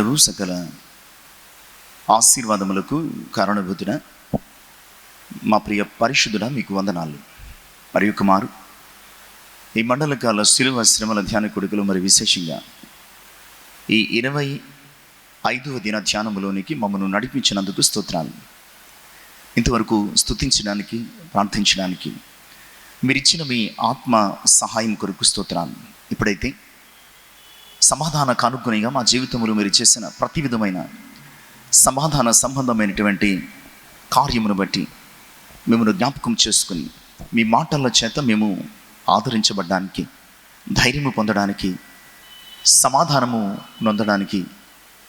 కలుగు సకల ఆశీర్వాదములకు కారణభూతుడ మా ప్రియ పరిశుద్ధుడ మీకు వందనాలు. మరియు కుమారు ఈ మండల కాల శిలువ శ్రమల ధ్యాన కొడుకులు మరి విశేషంగా ఈ 25వ దిన ధ్యానములోనికి మమ్మను నడిపించినందుకు స్తోత్రాలు. ఇంతవరకు స్తుతించడానికి ప్రార్థించడానికి మీరిచ్చిన మీ ఆత్మ సహాయం కొరకు స్తోత్రాలు. ఇప్పుడైతే సమాధాన కానుకనిగా మా జీవితంలో మీరు చేసిన ప్రతి విధమైన సమాధాన సంబంధమైనటువంటి కార్యమును బట్టి మిమ్మల్ని జ్ఞాపకం చేసుకుని మీ మాటల చేత మేము ఆదరించబడడానికి, ధైర్యము పొందడానికి, సమాధానము నొందడానికి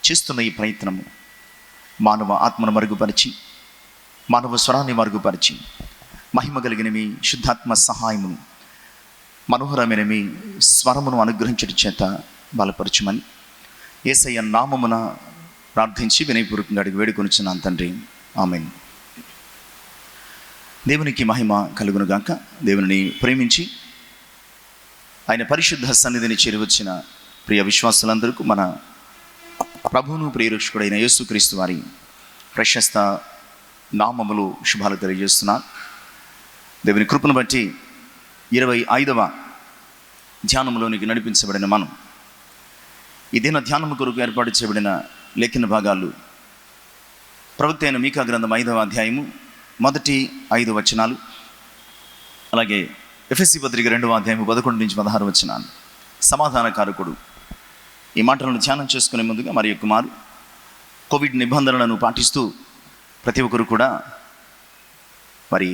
చేస్తున్న ఈ ప్రయత్నము మానవ ఆత్మను మరుగుపరిచి, మానవ స్వరాన్ని మరుగుపరిచి, మహిమ కలిగిన మీ శుద్ధాత్మ సహాయమును, మనోహరమైన మీ స్వరమును అనుగ్రహించడం చేత బలపరచమని యేసయ్య నామమున ప్రార్థించి వినయపూర్వకంగా అడిగి వేడుకొనుచున్నాను తండ్రి, ఆమేన్. దేవునికి మహిమ కలుగునుగాక. దేవుని ప్రేమించి ఆయన పరిశుద్ధ సన్నిధిని చేరువచ్చిన ప్రియ విశ్వాసులందరికీ మన ప్రభువును ప్రియరక్షకుడైన యేసుక్రీస్తు వారి ప్రశస్త నామములు శుభాలు తెలియజేస్తున్నాను. దేవుని కృపను బట్టి 25వ ధ్యానంలోనికి నడిపించబడిన మనం ఈ దిన ధ్యానము కొరకు ఏర్పాటు చేయబడిన లేఖన భాగాలు ప్రవక్త అయిన మీకా గ్రంథం 5వ అధ్యాయము మొదటి 5 వచనాలు, అలాగే ఎఫెసీ పత్రిక 2వ అధ్యాయము 11 నుంచి 16 వచనాలు. సమాధాన కారకుడు ఈ మాటలను ధ్యానం చేసుకునే ముందుగా మరి కుమారు కోవిడ్ నిబంధనలను పాటిస్తూ ప్రతి ఒక్కరు కూడా మరి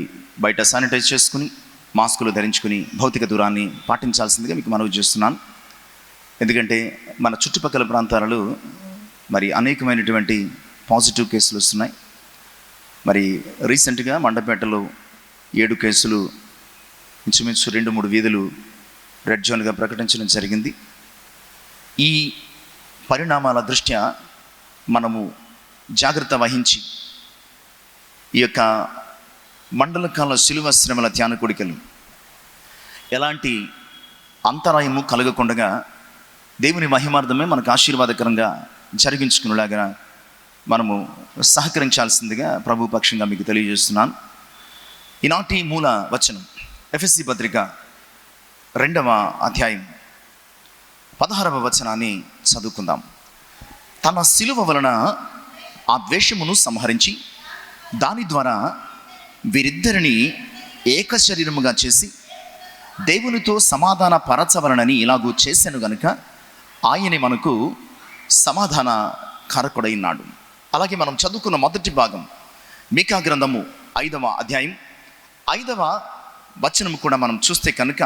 బయట శానిటైజ్ చేసుకుని మాస్కులు ధరించుకుని భౌతిక దూరాన్ని పాటించాల్సిందిగా మీకు మనవి చేస్తున్నాను. ఎందుకంటే మన చుట్టుపక్కల ప్రాంతాలలో మరి అనేకమైనటువంటి పాజిటివ్ కేసులు వస్తున్నాయి. మరి రీసెంట్గా మండపేటలో 7 కేసులు, ఇంచుమించు 2-3 వీధులు రెడ్ జోన్గా ప్రకటించడం జరిగింది. ఈ పరిణామాల దృష్ట్యా మనము జాగ్రత్త వహించి ఈ యొక్క మండల కాల శిలువ శ్రమల ధ్యాన కోడికలు ఎలాంటి అంతరాయము కలగకుండా దేవుని మహిమార్థమే మనకు ఆశీర్వాదకరంగా జరిగించుకునేలాగా మనము సహకరించాల్సిందిగా ప్రభు పక్షంగా మీకు తెలియజేస్తున్నాను. ఈనాటి మూల వచనం ఎఫెసీ పత్రిక 2వ అధ్యాయం 16వ వచనాన్ని చదువుకుందాం. తన శిలువ వలన ఆ ద్వేషమును సంహరించి దాని ద్వారా వీరిద్దరిని ఏక శరీరముగా చేసి దేవునితో సమాధాన పరచవలనని ఇలాగూ చేశాను గనుక ఆయనే మనకు సమాధాన కారకుడైనాడు. అలాగే మనం చదువుకున్న మొదటి భాగం మీకా గ్రంథము 5వ అధ్యాయం 5వ వచనము కూడా మనం చూస్తే కనుక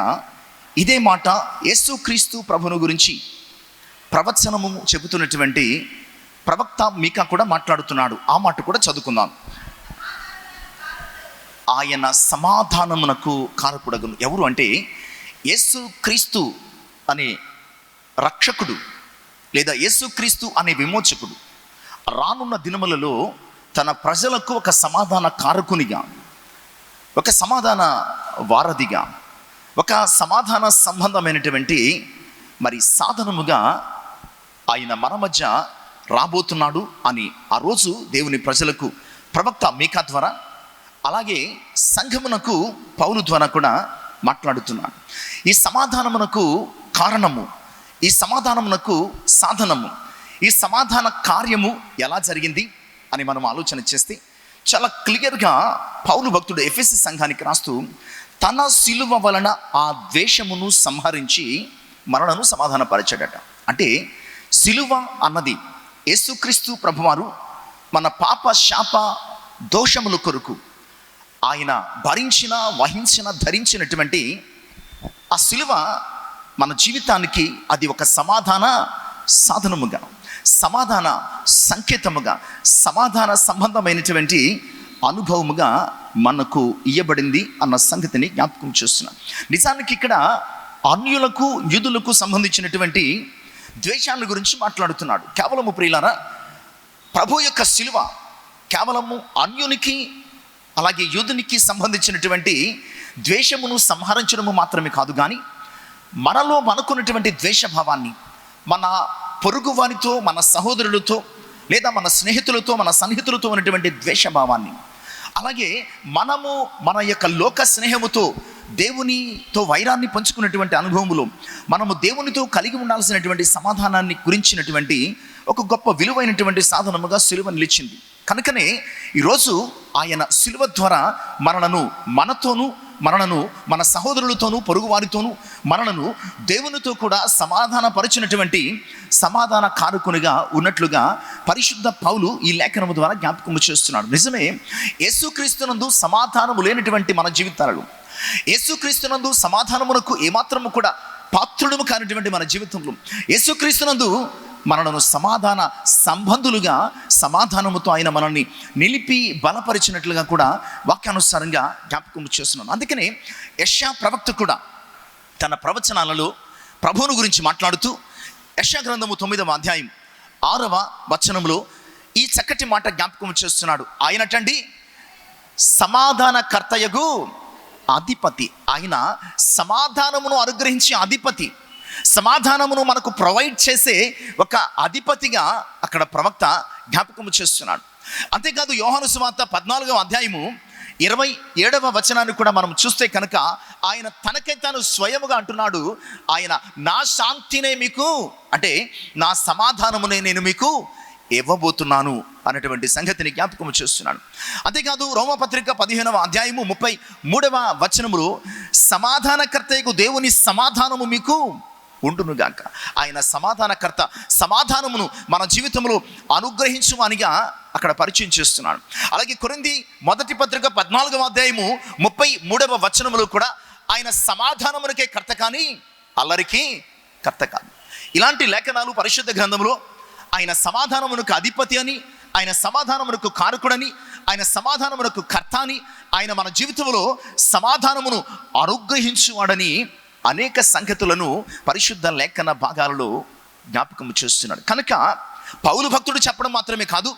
ఇదే మాట యేసుక్రీస్తు ప్రభువును గురించి ప్రవచనము చెబుతున్నటువంటి ప్రవక్త మీకా కూడా మాట్లాడుతున్నాడు. ఆ మాట కూడా చదువుకుందాం. ఆయన సమాధానమునకు కారకుడగును. ఎవరు అంటే యేసుక్రీస్తు అనే రక్షకుడు లేదా యేసుక్రీస్తు అనే విమోచకుడు రానున్న దినములలో తన ప్రజలకు ఒక సమాధాన కారకునిగా, ఒక సమాధాన వారధిగా, ఒక సమాధాన సంబంధమైనటువంటి మరి సాధనముగా ఆయన మన మధ్య రాబోతున్నాడు అని ఆ రోజు దేవుని ప్రజలకు ప్రవక్త మీకా ద్వారా, అలాగే సంఘమునకు పౌలు ద్వారా కూడా మాట్లాడుతున్నాడు. ఈ సమాధానమునకు కారణము, ఈ సమాధానమునకు సాధనము, ఈ సమాధాన కార్యము ఎలా జరిగింది అని మనం ఆలోచన చేస్తే చాలా క్లియర్గా పౌలు భక్తుడు ఎఫెసీ సంఘానికి రాస్తూ తన శిలువ వలన ఆ ద్వేషమును సంహరించి మనలను సమాధానపరచాడట. అంటే శిలువ అన్నది యేసుక్రీస్తు ప్రభువారు మన పాప శాప దోషముల కొరకు ఆయన భరించిన, వహించిన, ధరించినటువంటి ఆ శిలువ మన జీవితానికి అది ఒక సమాధాన సాధనముగా, సమాధాన సంకేతముగా, సమాధాన సంబంధమైనటువంటి అనుభవముగా మనకు ఇయ్యబడింది అన్న సంగతిని జ్ఞాపకం చేస్తున్నాం. నిజానికి ఇక్కడ అన్యులకు యూదులకు సంబంధించినటువంటి ద్వేషాల గురించి మాట్లాడుతున్నాడు. కేవలము ప్రియులారా, ప్రభు యొక్క శిలువ కేవలము అన్యునికి అలాగే యూదునికి సంబంధించినటువంటి ద్వేషమును సంహరించడము మాత్రమే కాదు, కానీ మనలో మనకున్నటువంటి ద్వేషభావాన్ని, మన పొరుగు వారితో, మన సహోదరులతో, లేదా మన స్నేహితులతో, మన సన్నిహితులతో ఉన్నటువంటి ద్వేషభావాన్ని, అలాగే మనము మన యొక్క లోక స్నేహముతో దేవునితో వైరాన్ని పంచుకున్నటువంటి అనుభవములో మనము దేవునితో కలిగి ఉండాల్సినటువంటి సమాధానాన్ని గురించినటువంటి ఒక గొప్ప విలువైనటువంటి సాధనముగా సిలువ నిలిచింది. కనుకనే ఈరోజు ఆయన సిలువ ద్వారా మనతోనూ మన సహోదరులతోనూ, పొరుగు వారితోనూ, మనలను దేవునితో కూడా సమాధానపరిచినటువంటి సమాధాన కారకునిగా ఉన్నట్లుగా పరిశుద్ధ పౌలు ఈ లేఖనము ద్వారా జ్ఞాపకము చేస్తున్నాడు. నిజమే, యేసుక్రీస్తునందు సమాధానము లేనటువంటి మన జీవితాలలో, యేసుక్రీస్తునందు సమాధానమునకు ఏమాత్రము కూడా పాత్రుడము కానిటువంటి మన జీవితంలో, యేసుక్రీస్తునందు మనలను సమాధాన సంబంధులుగా, సమాధానముతో ఆయన మనల్ని నిలిపి బలపరిచినట్లుగా కూడా వాక్యానుసారంగా జ్ఞాపకం చేస్తున్నాను. అందుకనే యెషయా ప్రవక్త కూడా తన ప్రవచనాలలో ప్రభువును గురించి మాట్లాడుతూ యెషయా గ్రంథము 9వ అధ్యాయం 6వ వచనంలో ఈ చక్కటి మాట జ్ఞాపకం చేస్తున్నాడు. ఆయనటండి సమాధానకర్తయగు అధిపతి. ఆయన సమాధానమును అనుగ్రహించే అధిపతి, సమాధానమును మనకు ప్రొవైడ్ చేసే ఒక అధిపతిగా అక్కడ ప్రవక్త జ్ఞాపకము చేస్తున్నాడు. అంతేకాదు యోహాను సువార్త 14వ అధ్యాయము 27వ వచనాన్ని కూడా మనం చూస్తే కనుక ఆయన తనకై తాను స్వయముగా అంటున్నాడు, ఆయన నా శాంతినే మీకు, అంటే నా సమాధానమునే నేను మీకు ఇవ్వబోతున్నాను అనేటువంటి సంగతిని జ్ఞాపకం చేస్తున్నాను. అంతేకాదు రోమపత్రిక 15వ అధ్యాయము 33వ వచనములో సమాధానకర్తయకు దేవుని సమాధానము మీకు ఉండునుగాక. ఆయన సమాధానకర్త, సమాధానమును మన జీవితంలో అనుగ్రహించువానిగా అక్కడ పరిచయం చేస్తున్నాడు. అలాగే కొరింథీ మొదటి పత్రిక 14వ అధ్యాయము 33వ వచనములో కూడా ఆయన సమాధానమునకే కర్త కానీ అల్లరికి కర్త కాదు. ఇలాంటి లేఖనాలు పరిశుద్ధ గ్రంథంలో ఆయన సమాధానమునకు అధిపతి అని, ఆయన సమాధానమునకు కారకుడని, ఆయన సమాధానమునకు కర్త అని, ఆయన మన జీవితంలో సమాధానమును అనుగ్రహించువాడని అనేక సంగతులను పరిశుద్ధ లేఖన భాగాలలో జ్ఞాపకం చేస్తున్నాడు. కనుక పౌలు భక్తుడు చెప్పడం మాత్రమే కాదు,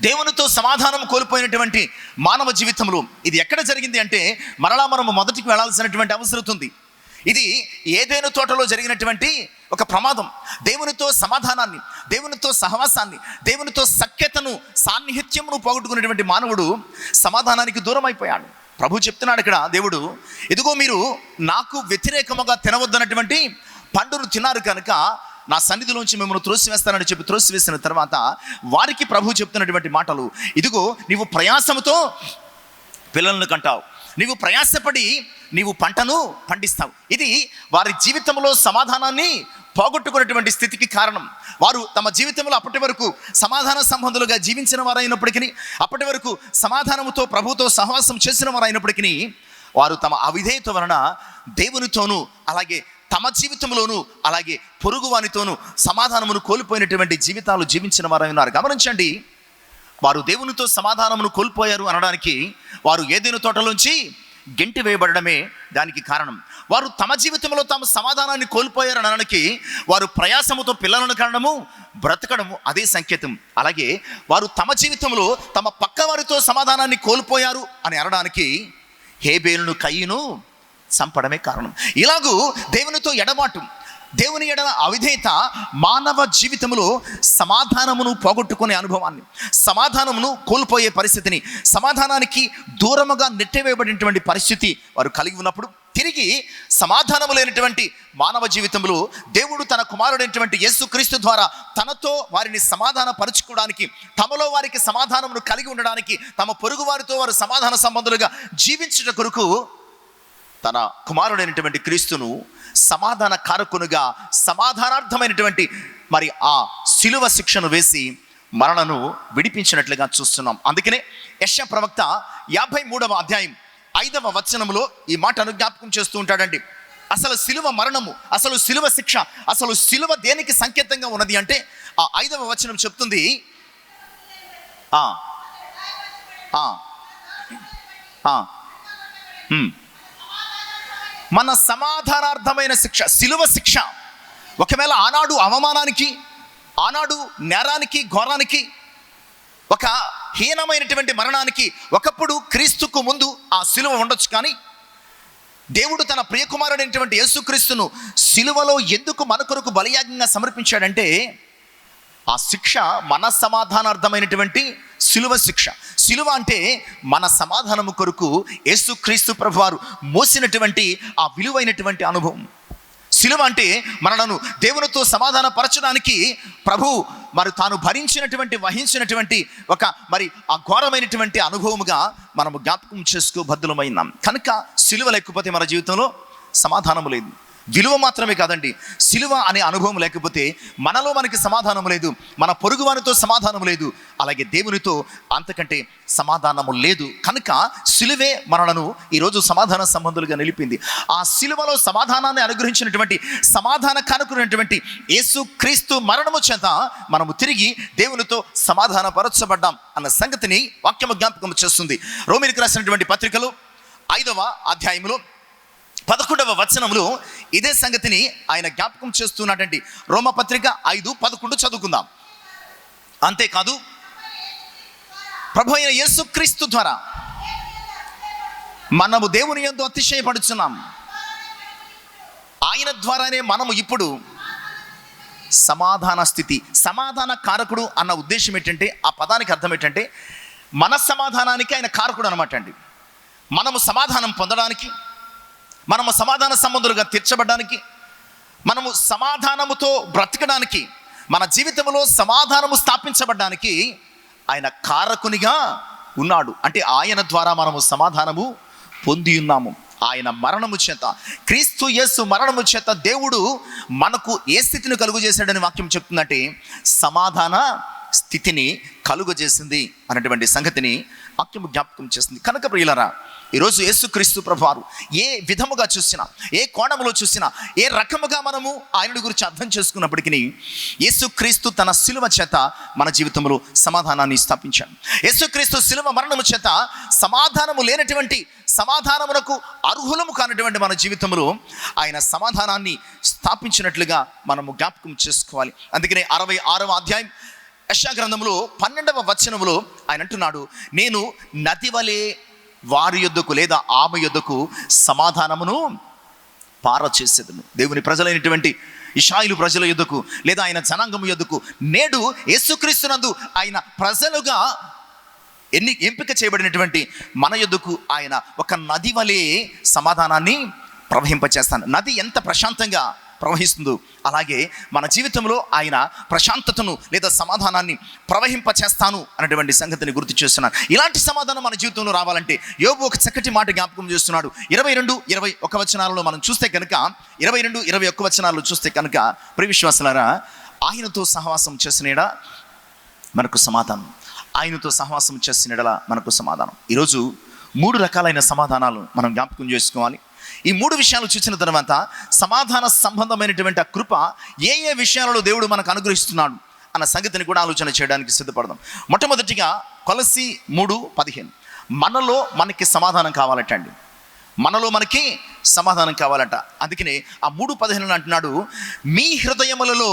దేవునితో సమాధానం కోల్పోయినటువంటి మానవ జీవితంలో ఇది ఎక్కడ జరిగింది అంటే మరలా మనము మొదటికి వెళ్ళాల్సినటువంటి అవసరం ఉంది. ఇది ఏదైనా తోటలో జరిగినటువంటి ఒక ప్రమాదం. దేవునితో సమాధానాన్ని, దేవునితో సహవాసాన్ని, దేవునితో సఖ్యతను, సాన్నిహిత్యమును పోగొట్టుకున్నటువంటి మానవుడు సమాధానానికి దూరం అయిపోయాడు. ప్రభు చెప్తున్నాడు ఇక్కడ, దేవుడు, ఇదిగో మీరు నాకు వ్యతిరేకముగా తినవద్దన్నటువంటి పండును తిన్నారు కనుక నా సన్నిధిలోంచి మిమ్మల్ని త్రోసివేస్తానని చెప్పి త్రోసివేసిన తర్వాత వారికి ప్రభు చెప్తున్నటువంటి మాటలు, ఇదిగో నీవు ప్రయాసముతో పిల్లలను కంటావు, నీవు ప్రయాసపడి నీవు పంటను పండిస్తావు. ఇది వారి జీవితంలో సమాధానాన్ని పోగొట్టుకున్నటువంటి స్థితికి కారణం. వారు తమ జీవితంలో అప్పటి వరకు సమాధాన సంబంధులుగా జీవించిన వారైనప్పటికీ, అప్పటి వరకు సమాధానముతో ప్రభుతో సహవాసం చేసిన వారైనప్పటికీ, వారు తమ అవిధేయత వలన దేవునితోనూ అలాగే తమ జీవితంలోనూ అలాగే పొరుగు వానితోనూ సమాధానమును కోల్పోయినటువంటి జీవితాలు జీవించిన వారై ఉన్నారు. గమనించండి, వారు దేవునితో సమాధానమును కోల్పోయారు అనడానికి వారు ఏదైనా తోటలోంచి గెంటి వేయబడమే దానికి కారణం. వారు తమ జీవితంలో తమ సమాధానాన్ని కోల్పోయారు అనడానికి వారు ప్రయాసముతో పిల్లలను కనడము, బ్రతకడము అదే సంకేతం. అలాగే వారు తమ జీవితంలో తమ పక్క వారితో సమాధానాన్ని కోల్పోయారు అని అనడానికి హేబేలును కయ్యను చంపడమే కారణం. ఇలాగూ దేవునితో ఎడబాటు, దేవుని ఎడల అవిధేయత మానవ జీవితంలో సమాధానమును పోగొట్టుకునే అనుభవాన్ని, సమాధానమును కోల్పోయే పరిస్థితిని, సమాధానానికి దూరముగా నెట్టివేయబడినటువంటి పరిస్థితి వారు కలిగి ఉన్నప్పుడు తిరిగి సమాధానము లేనటువంటి మానవ జీవితంలో దేవుడు తన కుమారుడైనటువంటి యేసుక్రీస్తు ద్వారా తనతో వారిని సమాధాన పరుచుకోవడానికి, తమలో వారికి సమాధానమును కలిగి ఉండడానికి, తమ పొరుగు వారితో వారు సమాధాన సంబంధులుగా జీవించుట కొరకు తన కుమారుడైనటువంటి క్రీస్తును సమాధాన కారకునుగా, సమాధానార్థమైనటువంటి మరి ఆ శిలువ శిక్షను వేసి మనలను విడిపించినట్లుగా చూస్తున్నాం. అందుకనే యెషయా ప్రవక్త 53వ అధ్యాయం 5వ వచనములో ఈ మాటను జ్ఞాపకం చేస్తూ ఉంటాడండి. అసలు శిలువ మరణము, అసలు శిలువ శిక్ష, అసలు శిలువ దేనికి సంకేతంగా ఉన్నది అంటే ఆ 5వ వచనం చెప్తుంది, మన సమాధానార్థమైన శిక్ష, శిలువ శిక్ష. ఒకవేళ ఆనాడు అవమానానికి, ఆనాడు నేరానికి, ఘోరానికి, ఒక హీనమైనటువంటి మరణానికి ఒకప్పుడు క్రీస్తుకు ముందు ఆ శిలువ ఉండొచ్చు, కానీ దేవుడు తన ప్రియకుమారుడైనటువంటి యేసుక్రీస్తును సిలువలో ఎందుకు మన కొరకు బలియాగంగా సమర్పించాడంటే, ఆ శిక్ష మన సమాధానార్థమైనటువంటి సిలువ శిక్ష. సిలువ అంటే మన సమాధానము కొరకు యేసుక్రీస్తు ప్రభువారు మోసినటువంటి ఆ విలువైనటువంటి అనుభవం. సిలువ అంటే మనలను దేవునితో సమాధాన పరచడానికి ప్రభు మరి తాను వహించినటువంటి ఒక మరి ఆ ఘోరమైనటువంటి అనుభవముగా మనము జ్ఞాపకం చేసుకో బద్దులమైనాం. కనుక సిలువ లేకపోతే మన జీవితంలో సమాధానము లేదు. విలువ మాత్రమే కాదండి, సిలువ అనే అనుభవం లేకపోతే మనలో మనకి సమాధానం లేదు, మన పొరుగు వారితో సమాధానం లేదు, అలాగే దేవునితో అంతకంటే సమాధానము లేదు. కనుక సిలువే మనలను ఈరోజు సమాధాన సంబంధులుగా నిలిపింది. ఆ సిలువలో సమాధానాన్ని అనుగ్రహించినటువంటి సమాధాన కానుకున్నటువంటి యేసుక్రీస్తు మరణము చేత మనము తిరిగి దేవునితో సమాధానపరచబడ్డాం అన్న సంగతిని వాక్యము జ్ఞాపకం చేస్తుంది. రోమీయులకు రాసినటువంటి పత్రికలో 5వ అధ్యాయములో 11వ వచనములో ఇదే సంగతిని ఆయన జ్ఞాపకం చేస్తున్నటువంటి రోమపత్రిక 5:11 చదువుకుందాం. అంతేకాదు, ప్రభు అయిన యేసుక్రీస్తు ద్వారా మనము దేవుని యందు అతిశయపడుచున్నాం. ఆయన ద్వారానే మనము ఇప్పుడు సమాధాన స్థితి, సమాధాన కారకుడు అన్న ఉద్దేశం ఏంటంటే, ఆ పదానికి అర్థం ఏంటంటే మన సమాధానానికి ఆయన కారకుడు అనమాట అండి. మనము సమాధానం పొందడానికి, మనము సమాధాన సంబంధులుగా తీర్చబడడానికి, మనము సమాధానముతో బ్రతకడానికి, మన జీవితంలో సమాధానము స్థాపించబడడానికి ఆయన కారకునిగా ఉన్నాడు. అంటే ఆయన ద్వారా మనము సమాధానము పొంది ఉన్నాము. ఆయన మరణము చేత, క్రీస్తు యేసు మరణము చేత దేవుడు మనకు ఏ స్థితిని కలుగు చేశాడని వాక్యం చెప్తుందంటే సమాధాన స్థితిని కలుగజేసింది అన్నటువంటి సంగతిని వాక్యము జ్ఞాపకం చేస్తుంది. కనుక ప్రియులరా, ఈరోజు యేసుక్రీస్తు ప్రభువారు ఏ విధముగా చూసినా, ఏ కోణములో చూసినా, ఏ రకముగా మనము ఆయన గురించి అర్థం చేసుకున్నప్పటికీ యేసుక్రీస్తు తన సిలువ చేత మన జీవితంలో సమాధానాన్ని స్థాపించాడు. యేసుక్రీస్తు సిలువ మరణము చేత సమాధానము లేనటువంటి, సమాధానమునకు అర్హులము కానటువంటి మన జీవితంలో ఆయన సమాధానాన్ని స్థాపించినట్లుగా మనము జ్ఞాపకం చేసుకోవాలి. అందుకనే 66వ అధ్యాయం యెషయా గ్రంథంలో 12వ వచనములో ఆయన అంటున్నాడు, నేను నది వలె వారి యొద్దకు లేదా ఆమె యొద్దకు సమాధానమును పారచేసేదను. దేవుని ప్రజలైనటువంటి ఇశ్రాయేలు ప్రజల యొద్దకు లేదా ఆయన జనాంగము యొద్దకు నేడు యేసుక్రీస్తునందు ఆయన ప్రజలుగా ఎంపిక చేయబడినటువంటి మన యొద్దకు ఆయన ఒక నది వలె సమాధానాన్ని ప్రవహింపచేస్తాను. నది ఎంత ప్రశాంతంగా ప్రవహిస్తుందో అలాగే మన జీవితంలో ఆయన ప్రశాంతతను లేదా సమాధానాన్ని ప్రవహింపచేస్తాను అన్నటువంటి సంగతిని గుర్తు చేస్తున్నాను. ఇలాంటి సమాధానం మన జీవితంలో రావాలంటే యోబు ఒక చక్కటి మాట జ్ఞాపకం చేస్తున్నాడు. 22-21 వచనాలలో మనం చూస్తే కనుక, 22-21 వచనాల్లో చూస్తే కనుక, ప్రియ విశ్వాసులారా, ఆయనతో సహవాసం చేసినడా మనకు సమాధానం, ఆయనతో సహవాసం చేసినడలా మనకు సమాధానం. ఈరోజు 3 రకాలైన సమాధానాలు మనం జ్ఞాపకం చేసుకోవాలి. ఈ 3 విషయాలు చూసిన తర్వాత సమాధాన సంబంధమైనటువంటి ఆ కృప ఏ ఏ విషయాలలో దేవుడు మనకు అనుగ్రహిస్తున్నాడు అన్న సంగతిని కూడా ఆలోచన చేయడానికి సిద్ధపడదాం. మొట్టమొదటిగా కొలస్సీ 3:15, మనలో మనకి సమాధానం కావాలట అండి, మనలో మనకి సమాధానం కావాలట. అందుకనే ఆ 3:15 అంటున్నాడు, మీ హృదయములలో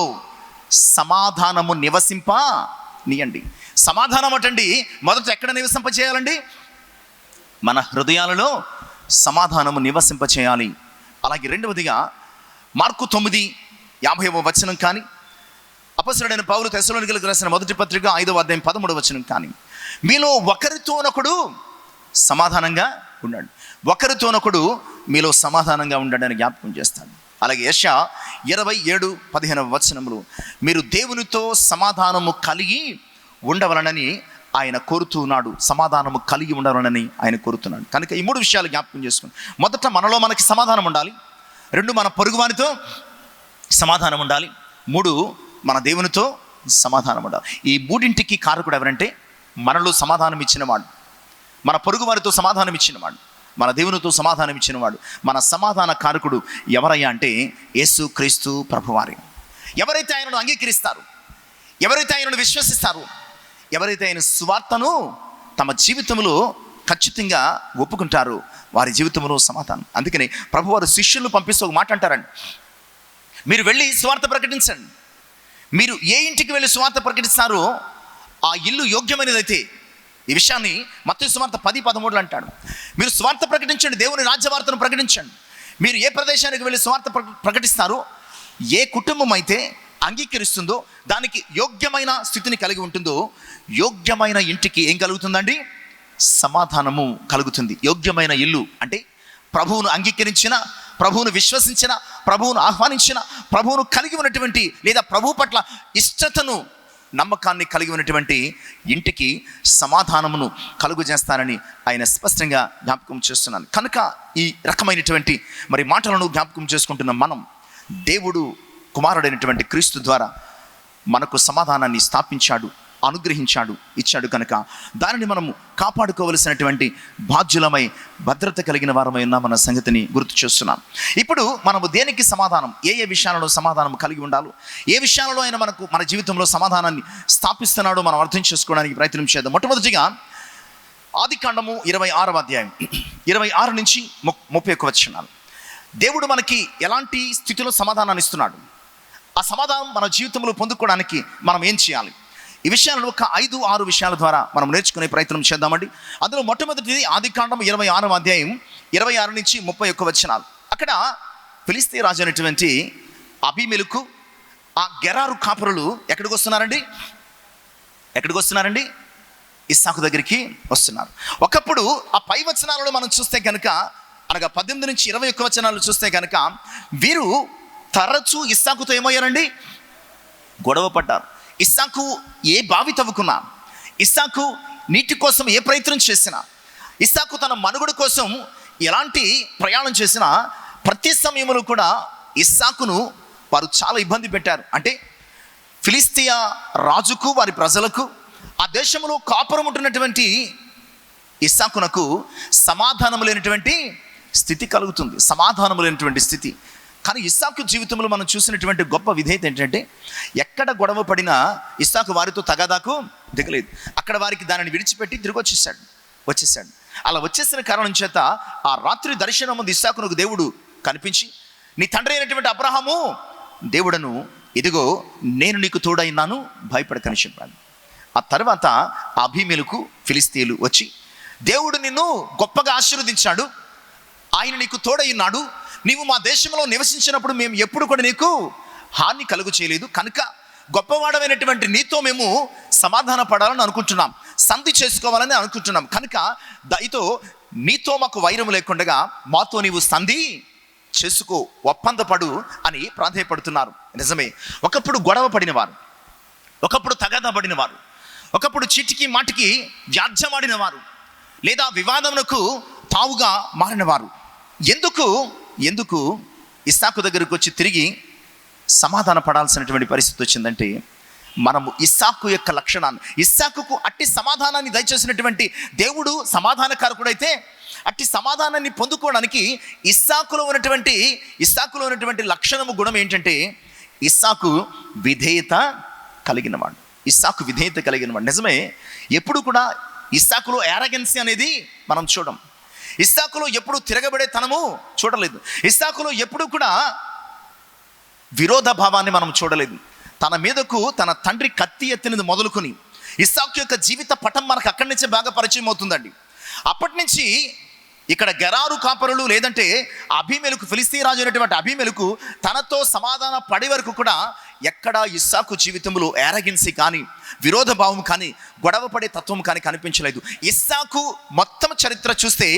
సమాధానము నివసింపనీయండి. సమాధానం అటండి మొదట ఎక్కడ నివసింపచేయాలండి? మన హృదయాలలో సమాధానము నివసింపచేయాలి. అలాగే రెండవదిగా మార్కు 9:50వ వచనం కానీ, అపొస్తలుడైన పౌలు తెస్సలోనికీయులకు రాసిన మొదటి పత్రిక 5వ అధ్యాయం 13వ వచనం కానీ, మీలో ఒకరితోనొకడు సమాధానంగా ఉండండి, ఒకరితోనొకడు మీలో సమాధానంగా ఉండండి అని జ్ఞాపకం చేస్తాడు. అలాగే యెషయా 27:15వ వచనములు, మీరు దేవునితో సమాధానము కలిగి ఉండవలనని ఆయన కోరుతున్నాడు, సమాధానము కలిగి ఉండవాలని ఆయన కోరుతున్నాడు. కనుక ఈ 3 విషయాలు జ్ఞాపకం చేసుకుని, మొదట మనలో మనకి సమాధానం ఉండాలి, 2 మన పొరుగువానితో సమాధానం ఉండాలి, 3 మన దేవునితో సమాధానం ఉండాలి. ఈ 3ంటికి కారకుడు ఎవరంటే మనలో సమాధానం ఇచ్చినవాడు, మన పొరుగువారితో సమాధానం ఇచ్చినవాడు, మన దేవునితో సమాధానం ఇచ్చినవాడు. మన సమాధాన కారకుడు ఎవరయ్యా అంటే యేసుక్రీస్తు ప్రభువారే. ఎవరైతే ఆయనను అంగీకరిస్తారు, ఎవరైతే ఆయనను విశ్వసిస్తారు, ఎవరైతే ఆయన సువార్తను తమ జీవితంలో ఖచ్చితంగా ఒప్పుకుంటారో వారి జీవితంలో సమాధానం. అందుకని ప్రభువారు శిష్యులను పంపిస్తూ ఒక మాట అంటారండి, మీరు వెళ్ళి సువార్త ప్రకటించండి. మీరు ఏ ఇంటికి వెళ్ళి సువార్త ప్రకటిస్తారో ఆ ఇల్లు యోగ్యమైనదైతే, ఈ విషయాన్ని మత్తయి సువార్త 10:13 అంటాడు, మీరు సువార్త ప్రకటించండి, దేవుని రాజ్యవార్తను ప్రకటించండి. మీరు ఏ ప్రదేశానికి వెళ్ళి సువార్త ప్రకటిస్తారో, ఏ కుటుంబం అయితే అంగీకరిస్తుందో, దానికి యోగ్యమైన స్థితిని కలిగి ఉంటుందో, యోగ్యమైన ఇంటికి ఏం కలుగుతుందండి? సమాధానము కలుగుతుంది. యోగ్యమైన ఇల్లు అంటే ప్రభువును అంగీకరించిన, ప్రభువును విశ్వసించిన, ప్రభువును ఆహ్వానించిన, ప్రభువును కలిగి ఉన్నటువంటి లేదా ప్రభువు పట్ల ఇష్టతను, నమ్మకాన్ని కలిగి ఉన్నటువంటి ఇంటికి సమాధానమును కలుగు చేస్తానని ఆయన స్పష్టంగా జ్ఞాపకం చేస్తున్నాను. కనుక ఈ రకమైనటువంటి మరి మాటలను జ్ఞాపకం చేసుకుంటున్న మనం, దేవుడు కుమారుడైనటువంటి క్రీస్తు ద్వారా మనకు సమాధానాన్ని స్థాపించాడు, అనుగ్రహించాడు, ఇచ్చాడు. కనుక దానిని మనము కాపాడుకోవలసినటువంటి బాధ్యులమై, భద్రత కలిగిన వారమై ఉన్నామన్న సంగతిని గుర్తు చేస్తున్నాం. ఇప్పుడు మనము దేనికి సమాధానం, ఏ విషయాలలో సమాధానం కలిగి ఉండాలో, ఏ విషయాలలో ఆయన మనకు మన జీవితంలో సమాధానాన్ని స్థాపిస్తున్నాడో మనం అర్థం చేసుకోవడానికి ప్రయత్నం చేద్దాం. మొట్టమొదటిగా ఆదికాండము 26వ అధ్యాయం 26 నుంచి 31 వచనాలు. దేవుడు మనకి ఎలాంటి స్థితిలో సమాధానాన్ని ఇస్తున్నాడు, ఆ సమాధానం మన జీవితంలో పొందుకోవడానికి మనం ఏం చేయాలి, ఈ విషయాలను ఒక 5-6 విషయాల ద్వారా మనం నేర్చుకునే ప్రయత్నం చేద్దామండి. అందులో మొట్టమొదటిది ఆదికాండం 26వ అధ్యాయం 26 నుంచి 31 వచనాలు. అక్కడ ఫిలిష్తీ రాజు అయినటువంటి అబీమెలెకు, ఆ గెరారు కాపురులు ఎక్కడికి వస్తున్నారండి? ఇస్సాకు దగ్గరికి వస్తున్నారు. ఒకప్పుడు ఆ పై వచనాలను మనం చూస్తే కనుక, అనగా 18 నుంచి 21 వచనాలు చూస్తే కనుక, వీరు తరచూ ఇస్సాకుతో ఏమయ్యారండి? గొడవ పడ్డారు. ఇస్సాకు ఏ బావి తవ్వుకున్నా, ఇస్సాకు నీటి కోసం ఏ ప్రయత్నం చేసినా, ఇస్సాకు తన మనుగడ కోసం ఎలాంటి ప్రయాణం చేసినా, ప్రతి సమయంలో కూడా ఇస్సాకును వారు చాలా ఇబ్బంది పెట్టారు. అంటే ఫిలిష్తియా రాజుకు, వారి ప్రజలకు, ఆ దేశంలో కాపురం ఉంటున్నటువంటి ఇస్సాకునకు సమాధానం లేనటువంటి స్థితి కలుగుతుంది, సమాధానం లేనటువంటి స్థితి. కానీ ఇస్సాకు జీవితంలో మనం చూసినటువంటి గొప్ప విధేయత ఏంటంటే, ఎక్కడ గొడవ పడినా ఇస్సాకు వారితో తగాదాకు దిగలేదు. అక్కడ వారికి దానిని విడిచిపెట్టి తిరిగి వచ్చేసాడు. అలా వచ్చేసిన కారణం చేత ఆ రాత్రి దర్శనం ముందు ఇస్సాకునకు దేవుడు కనిపించి, నీ తండ్రి అయినటువంటి అబ్రహాము, దేవుడను, ఇదిగో నేను నీకు తోడైనాను, భయపడకని చెప్పాడు. ఆ తర్వాత అబీమెలెకు, ఫిలిష్తీయులు వచ్చి, దేవుడు నిన్ను గొప్పగా ఆశీర్వదించాడు, ఆయన నీకు తోడైనాడు, నీవు మా దేశంలో నివసించినప్పుడు మేము ఎప్పుడు కూడా నీకు హాని కలుగు చేయలేదు, కనుక గొప్పవాడమైనటువంటి నీతో మేము సమాధాన పడాలని అనుకుంటున్నాం, సంధి చేసుకోవాలని అనుకుంటున్నాం, కనుక దయతో నీతో మాకు వైరం లేకుండా మాతో నీవు సంధి చేసుకో, ఒప్పందపడు అని ప్రాధేయపడుతున్నారు. నిజమే, ఒకప్పుడు గొడవ పడినవారు, ఒకప్పుడు తగాదా పడినవారు, ఒకప్పుడు చీటికి మాటికి వ్యాజ్యమాడిన వారు, లేదా వివాదమునకు తావుగా మారినవారు. ఎందుకు ఇస్సాకు దగ్గరకు వచ్చి తిరిగి సమాధాన పడాల్సినటువంటి పరిస్థితి వచ్చిందంటే, మనము ఇస్సాకు యొక్క లక్షణాన్ని, ఇస్సాకుకు అట్టి సమాధానాన్ని దయచేసినటువంటి దేవుడు సమాధానకారకుడైతే, అట్టి సమాధానాన్ని పొందుకోవడానికి ఇస్సాకులో ఉన్నటువంటి లక్షణము, గుణం ఏంటంటే, ఇస్సాకు విధేయత కలిగినవాడు. నిజమే, ఎప్పుడు కూడా ఇస్సాకులో యారగెన్సీ అనేది మనం చూడం. ఇస్సాకులో ఎప్పుడు తిరగబడే తనము చూడలేదు. ఇస్సాకులో ఎప్పుడు కూడా విరోధ భావాన్ని మనం చూడలేదు. తన మీదకు తన తండ్రి కత్తి ఎత్తినది మొదలుకొని ఇస్సాకు యొక్క జీవిత పటం మనకు అక్కడి నుంచే బాగా పరిచయం అవుతుందండి. అప్పటి నుంచి ఇక్కడ గెరారు కాపరులు, లేదంటే అబీమెలెకు, ఫిలిష్తీ రాజు అయినటువంటి అబీమెలెకు తనతో సమాధాన పడే వరకు కూడా ఎక్కడా ఇస్సాకు జీవితంలో యారగెన్సీ కానీ, విరోధ భావం కానీ, గొడవ పడే తత్వం కానీ కనిపించలేదు. ఇస్సాకు మొత్తం చరిత్ర చూస్తే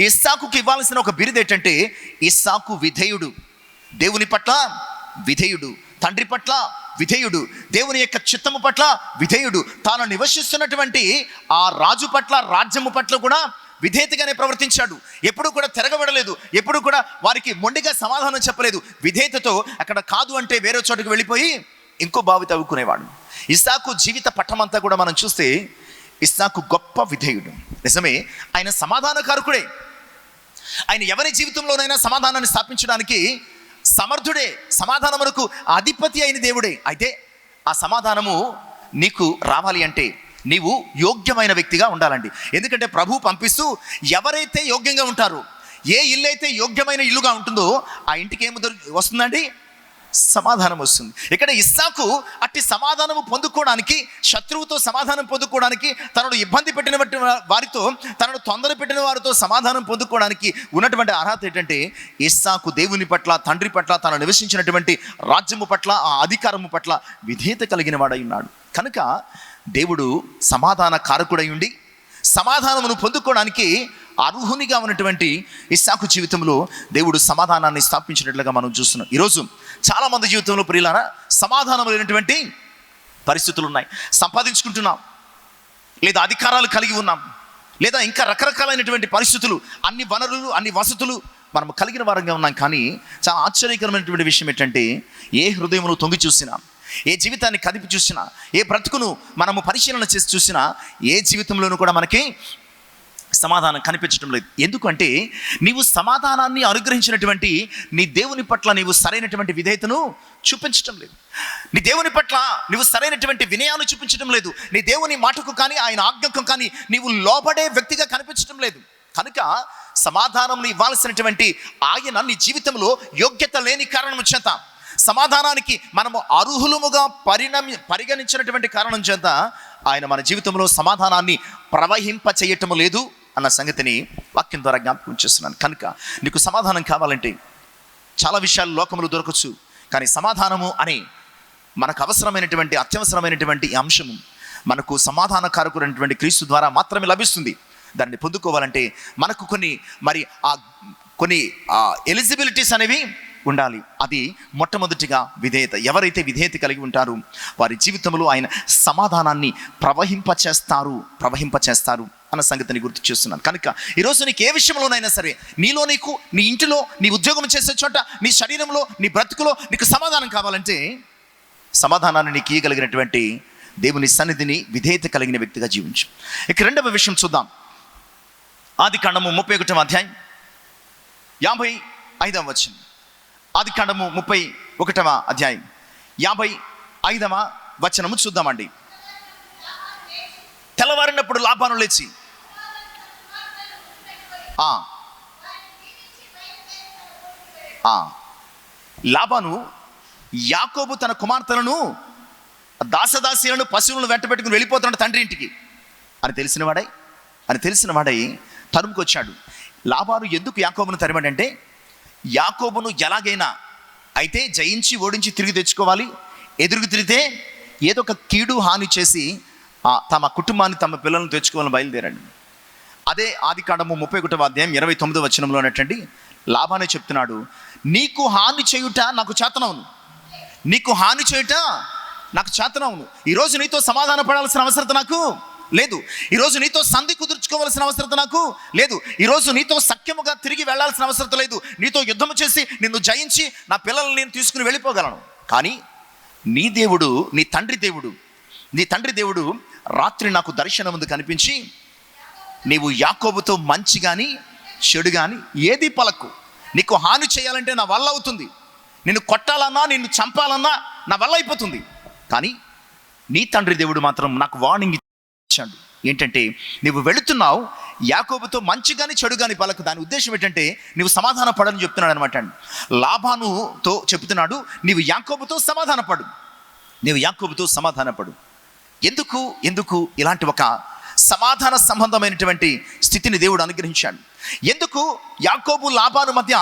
ఇస్సాకుకి ఇవ్వాల్సిన ఒక బిరుదు ఏంటంటే, ఇస్సాకు విధేయుడు, దేవుని పట్ల విధేయుడు, తండ్రి పట్ల విధేయుడు, దేవుని యొక్క చిత్తము పట్ల విధేయుడు, తాను నివసిస్తున్నటువంటి ఆ రాజు పట్ల, రాజ్యము పట్ల కూడా విధేయతగానే ప్రవర్తించాడు. ఎప్పుడు కూడా తిరగబడలేదు, ఎప్పుడు కూడా వారికి మొండిగా సమాధానం చెప్పలేదు. విధేయతతో అక్కడ కాదు అంటే వేరే చోటుకు వెళ్ళిపోయి ఇంకో బావి తవ్వుకునేవాడు. ఇస్సాకు జీవిత పట్టమంతా కూడా మనం చూస్తే ఇస్సాకు గొప్ప విధేయుడు. నిజమే, ఆయన సమాధానకారకుడే. ఆయన ఎవరి జీవితంలోనైనా సమాధానాన్ని స్థాపించడానికి సమర్థుడే, సమాధానమునకు అధిపతి అయిన దేవుడే. అయితే ఆ సమాధానము నీకు రావాలి అంటే నీవు యోగ్యమైన వ్యక్తిగా ఉండాలండి. ఎందుకంటే ప్రభు పంపిస్తూ ఎవరైతే యోగ్యంగా ఉంటారో, ఏ ఇల్లు అయితే యోగ్యమైన ఇల్లుగా ఉంటుందో ఆ ఇంటికి ఏమి వస్తుందండి? సమాధానం వస్తుంది. ఇక్కడ ఇస్సాకు అట్టి సమాధానము పొందుకోవడానికి, శత్రువుతో సమాధానం పొందుకోవడానికి, తనను ఇబ్బంది పెట్టిన వారితో, తనను తొందర పెట్టిన వారితో సమాధానం పొందుకోవడానికి ఉన్నటువంటి అర్హత ఏంటంటే, ఇస్సాకు దేవుని పట్ల, తండ్రి పట్ల, తను నివసించినటువంటి రాజ్యము పట్ల, ఆ అధికారము పట్ల విధేయత కలిగిన వాడై ఉన్నాడు. కనుక దేవుడు సమాధాన కారకుడై ఉండి సమాధానమును పొందుకోవడానికి అర్హునిగా ఉన్నటువంటి ఇస్సాకు జీవితంలో దేవుడు సమాధానాన్ని స్థాపించినట్లుగా మనం చూస్తున్నాం. ఈరోజు చాలామంది జీవితంలో ప్రియులారా సమాధానం లేనటువంటి పరిస్థితులు ఉన్నాయి. సంపాదించుకుంటున్నాం, లేదా అధికారాలు కలిగి ఉన్నాం, లేదా ఇంకా రకరకాలైనటువంటి పరిస్థితులు, అన్ని వనరులు, అన్ని వసతులు మనం కలిగిన వారంగా ఉన్నాం. కానీ చాలా ఆశ్చర్యకరమైనటువంటి విషయం ఏంటంటే, ఏ హృదయమును తొంగి చూసినా, ఏ జీవితాన్ని కదిపి చూసినా, ఏ బ్రతుకును మనము పరిశీలన చేసి చూసినా, ఏ జీవితంలోనూ కూడా మనకి సమాధానం కనిపించడం లేదు. ఎందుకంటే నీవు సమాధానాన్ని అనుగ్రహించినటువంటి నీ దేవుని పట్ల నీవు సరైనటువంటి విధేయతను చూపించడం లేదు. నీ దేవుని పట్ల నీవు సరైనటువంటి వినయాన్ని చూపించడం లేదు. నీ దేవుని మాటకు కానీ, ఆయన ఆజ్ఞకు కానీ నీవు లోబడే వ్యక్తిగా కనిపించడం లేదు. కనుక సమాధానం ఇవ్వాల్సినటువంటి ఆయన నీ జీవితంలో యోగ్యత లేని కారణం చేత, సమాధానానికి మనము అర్హులముగా పరిగణించినటువంటి కారణం చేత ఆయన మన జీవితంలో సమాధానాన్ని ప్రవహింప చేయటము లేదు అన్న సంగతిని వాక్యం ద్వారా జ్ఞాపకం చేస్తున్నాను. కనుక నీకు సమాధానం కావాలంటే చాలా విషయాలు లోకములు దొరకచ్చు, కానీ సమాధానము అనే మనకు అవసరమైనటువంటి, అత్యవసరమైనటువంటి ఈ అంశము మనకు సమాధానకారకుడైనటువంటి క్రీస్తు ద్వారా మాత్రమే లభిస్తుంది. దాన్ని పొందుకోవాలంటే మనకు కొన్ని ఎలిజిబిలిటీస్ అనేవి ఉండాలి. అది మొట్టమొదటిగా విధేయత. ఎవరైతే విధేయత కలిగి ఉంటారో వారి జీవితంలో ఆయన సమాధానాన్ని ప్రవహింపచేస్తారు అన్న సంగతిని గుర్తు చేస్తున్నాను. కనుక ఈరోజు నీకు ఏ విషయంలోనైనా సరే, నీలో, నీకు, నీ ఇంటిలో, నీ ఉద్యోగం చేసే చోట, నీ శరీరంలో, నీ బ్రతుకులో నీకు సమాధానం కావాలంటే సమాధానాన్ని నీకు ఇయ్యగలిగినటువంటి దేవుని సన్నిధిని విధేయత కలిగిన వ్యక్తిగా జీవించు. ఇక రెండవ విషయం చూద్దాం. ఆదికాండము 31వ అధ్యాయం 55వ వచనం. ఆదికాండము 31వ అధ్యాయం 55వ వచనము చూద్దామండి. తెల్లవారినప్పుడు లాబాను లేచి లాబాను యాకోబు తన కుమార్తెలను, దాసదాసీలను, పశువులను వెంట పెట్టుకుని వెళ్ళిపోతున్నాడు తండ్రి ఇంటికి అని తెలిసిన వాడై తరుముకొచ్చాడు. లాబాను ఎందుకు యాకోబును తరిమాడంటే, యాకోబును ఎలాగైనా అయితే జయించి, ఓడించి తిరిగి తెచ్చుకోవాలి. ఎదురుకు తిరిగితే ఏదో ఒక కీడు హాని చేసి తమ కుటుంబాన్ని, తమ పిల్లలను తెచ్చుకోవాలని బయలుదేరాడు. అదే ఆదికాండము 31వ అధ్యాయం 29వ వచనంలో ఉన్నటువంటి లాబానే చెప్తున్నాడు, నీకు హాని చేయుట నాకు చేతనవును, నీకు హాని చేయుట నాకు చేతనవును. ఈరోజు నీతో సమాధాన పడాల్సిన అవసరత నాకు లేదు. ఈరోజు నీతో సంధి కుదుర్చుకోవాల్సిన అవసరత నాకు లేదు. ఈరోజు నీతో సఖ్యముగా తిరిగి వెళ్లాల్సిన అవసరత లేదు. నీతో యుద్ధము చేసి నిన్ను జయించి నా పిల్లల్ని నేను తీసుకుని వెళ్ళిపోగలను. కానీ నీ దేవుడు, నీ తండ్రి దేవుడు రాత్రి నాకు దర్శనం ముందు కనిపించి, నీవు యాకోబుతో మంచి కానీ చెడు కానీ ఏది పలకు, నీకు హాని చేయాలంటే నా వల్ల అవుతుంది, నిన్ను కొట్టాలన్నా, నిన్ను చంపాలన్నా నా వల్ల అయిపోతుంది. కానీ నీ తండ్రి దేవుడు మాత్రం నాకు వార్నింగ్ ఇచ్చాడు. ఏంటంటే, నువ్వు వెళుతున్నావు యాకోబుతో మంచి కానీ చెడు కానీ పలకు. దాని ఉద్దేశం ఏంటంటే నువ్వు సమాధాన పడని చెప్తున్నాడు అనమాట. లాబానుతో చెప్తున్నాడు, నీవు యాకోబుతో సమాధాన పడు. ఎందుకు ఇలాంటి ఒక సమాధాన సంబంధమైనటువంటి స్థితిని దేవుడు అనుగ్రహించాడు? ఎందుకు యాకోబు లాబాను మధ్య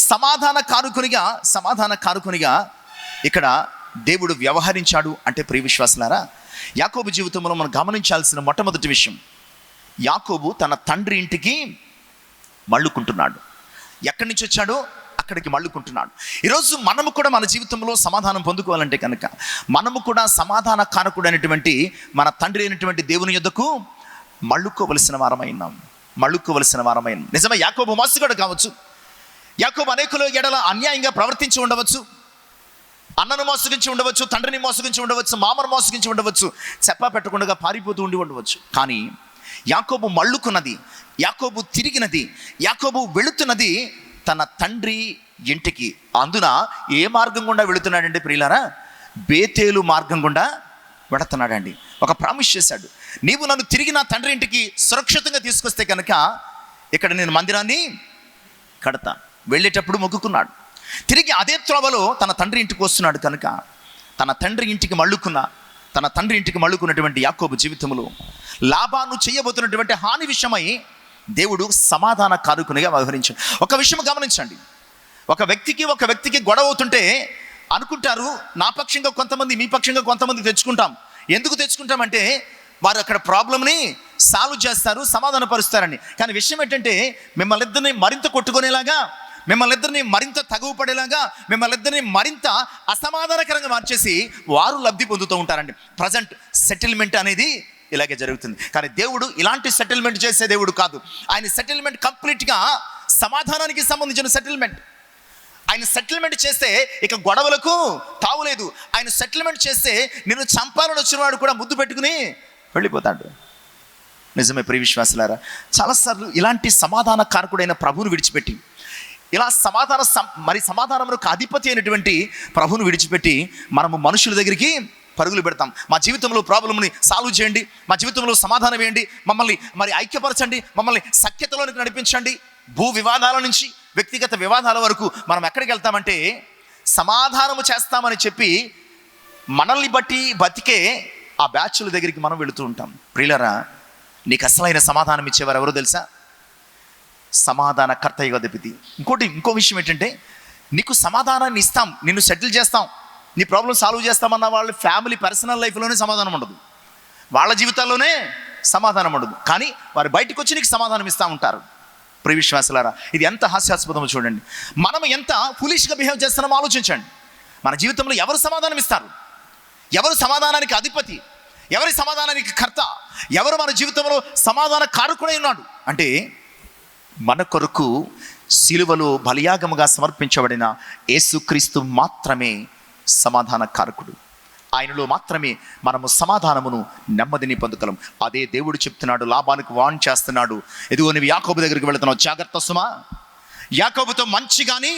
సమాధాన కారుకునిగా ఇక్కడ దేవుడు వ్యవహరించాడు అంటే, ప్రియ విశ్వాసులారా, యాకోబు జీవితంలో మనం గమనించాల్సిన మొట్టమొదటి విషయం, యాకోబు తన తండ్రి ఇంటికి మళ్ళుకుంటున్నాడు. ఎక్కడి నుంచి వచ్చాడో అక్కడికి మళ్ళుకుంటున్నాడు. ఈరోజు మనము కూడా మన జీవితంలో సమాధానం పొందుకోవాలంటే కనుక మనము కూడా సమాధాన కారకుడైనటువంటి మన తండ్రి అయినటువంటి దేవుని యొద్దకు మళ్ళుకోవలసిన వారమైనాం. నిజమే, యాకోబు మోసగాడు కావచ్చు, యాకోబు అనేకుల ఎడల అన్యాయంగా ప్రవర్తించి ఉండవచ్చు, అన్నను మోసగించి ఉండవచ్చు, తండ్రిని మోసగించి ఉండవచ్చు, మామను మోసగించి ఉండవచ్చు, చెప్పా పెట్టకుండా పారిపోతూ ఉండవచ్చు. కానీ యాకోబు మళ్ళుకున్నది, యాకోబు తిరిగినది, యాకోబు వెళుతున్నది తన తండ్రి ఇంటికి. అందున ఏ మార్గం గుండా వెళుతున్నాడంటే ప్రియులారా, బేతేలు మార్గం గుండా వెళుతున్నాడండి. ఒక ప్రామిస్ చేశాడు, నీవు నన్ను తిరిగి నా తండ్రి ఇంటికి సురక్షితంగా తీసుకొస్తే కనుక ఇక్కడ నేను మందిరాన్ని కడతా. వెళ్ళేటప్పుడు మొక్కుకున్నాడు, తిరిగి అదే త్రోవలో తన తండ్రి ఇంటికి వస్తున్నాడు కనుక తన తండ్రి ఇంటికి మళ్ళుకున్నటువంటి యాకోబు జీవితంలో లాబాను చేయబోతున్నటువంటి హాని విషయమై దేవుడు సమాధాన కారకునిగా వ్యవహరించాడు. ఒక విషయం గమనించండి, ఒక వ్యక్తికి గొడవ అవుతుంటే అనుకుంటారు, నా పక్షంగా కొంతమంది, మీ పక్షంగా కొంతమంది తెచ్చుకుంటాం. ఎందుకు తెచ్చుకుంటామంటే వారు అక్కడ ప్రాబ్లమ్ని సాల్వ్ చేస్తారు, సమాధాన పరుస్తారని. కానీ విషయం ఏంటంటే మిమ్మల్ని ఇద్దరిని మరింత కొట్టుకునేలాగా, మిమ్మల్ని ఇద్దరిని మరింత తగువ పడేలాగా, మిమ్మల్ని ఇద్దరిని మరింత అసమాధానకరంగా మార్చేసి వారు లబ్ధి పొందుతూ ఉంటారండి. ప్రజెంట్ సెటిల్మెంట్ అనేది ఇలాగే జరుగుతుంది. కానీ దేవుడు ఇలాంటి సెటిల్మెంట్ చేసే దేవుడు కాదు. ఆయన సెటిల్మెంట్ కంప్లీట్గా సమాధానానికి సంబంధించిన సెటిల్మెంట్. ఆయన సెటిల్మెంట్ చేస్తే ఇక గొడవలకు తావులేదు. ఆయన సెటిల్మెంట్ చేస్తే నిన్ను చంపాలని వచ్చినవాడు కూడా ముద్దు పెట్టుకుని వెళ్ళిపోతాడు. నిజమే ప్రియ విశ్వాసులారా, చాలాసార్లు ఇలాంటి సమాధాన కారకుడైన ప్రభువును విడిచిపెట్టి, ఇలా సమాధానములకు అధిపతి అయినటువంటి ప్రభువును విడిచిపెట్టి మనము మనుషుల దగ్గరికి పరుగులు పెడతాం. మా జీవితంలో ప్రాబ్లంని సాల్వ్ చేయండి, మా జీవితంలో సమాధానం వేయండి, మమ్మల్ని ఐక్యపరచండి, మమ్మల్ని సఖ్యతలోనికి నడిపించండి. భూ వివాదాల నుంచి వ్యక్తిగత వివాదాల వరకు మనం ఎక్కడికి వెళ్తామంటే సమాధానము చేస్తామని చెప్పి మనల్ని బట్టి బతికే ఆ బ్యాచ్ల దగ్గరికి మనం వెళుతూ ఉంటాం. ప్రియులరా, నీకు అసలైన సమాధానం ఇచ్చేవారు ఎవరో తెలుసా? సమాధాన కర్తయ్య గదిపతి. ఇంకో విషయం ఏంటంటే, నీకు సమాధానాన్ని ఇస్తాం, నిన్ను సెటిల్ చేస్తాం, నీ ప్రాబ్లం సాల్వ్ చేస్తామన్న వాళ్ళ ఫ్యామిలీ పర్సనల్ లైఫ్లోనే సమాధానం ఉండదు, వాళ్ళ జీవితాల్లోనే సమాధానం ఉండదు. కానీ వారు బయటకు వచ్చి నీకు సమాధానం ఇస్తూ ఉంటారు. ప్రియ విశ్వాసులారా, ఇది ఎంత హాస్యాస్పదమో చూడండి. మనం ఎంత ఫులిష్గా బిహేవ్ చేస్తున్నామో ఆలోచించండి. మన జీవితంలో ఎవరు సమాధానం ఇస్తారు? ఎవరు సమాధానానికి అధిపతి? ఎవరి సమాధానానికి కర్త? ఎవరు మన జీవితంలో సమాధాన కారకుడై ఉన్నాడు అంటే, మన కొరకు సిలువలో బలియాగముగా సమర్పించబడిన యేసుక్రీస్తు మాత్రమే సమాధాన కారకుడు. ఆయనలో మాత్రమే మనము సమాధానమును, నెమ్మదిని పొందగలం. అదే దేవుడు చెప్తున్నాడు, లాబానుకు వార్న్ చేస్తున్నాడు. ఎదుగో నువ్వు యాకోబు దగ్గరికి వెళుతున్నావు, జాగ్రత్త సుమా, యాకోబుతో మంచి కానీ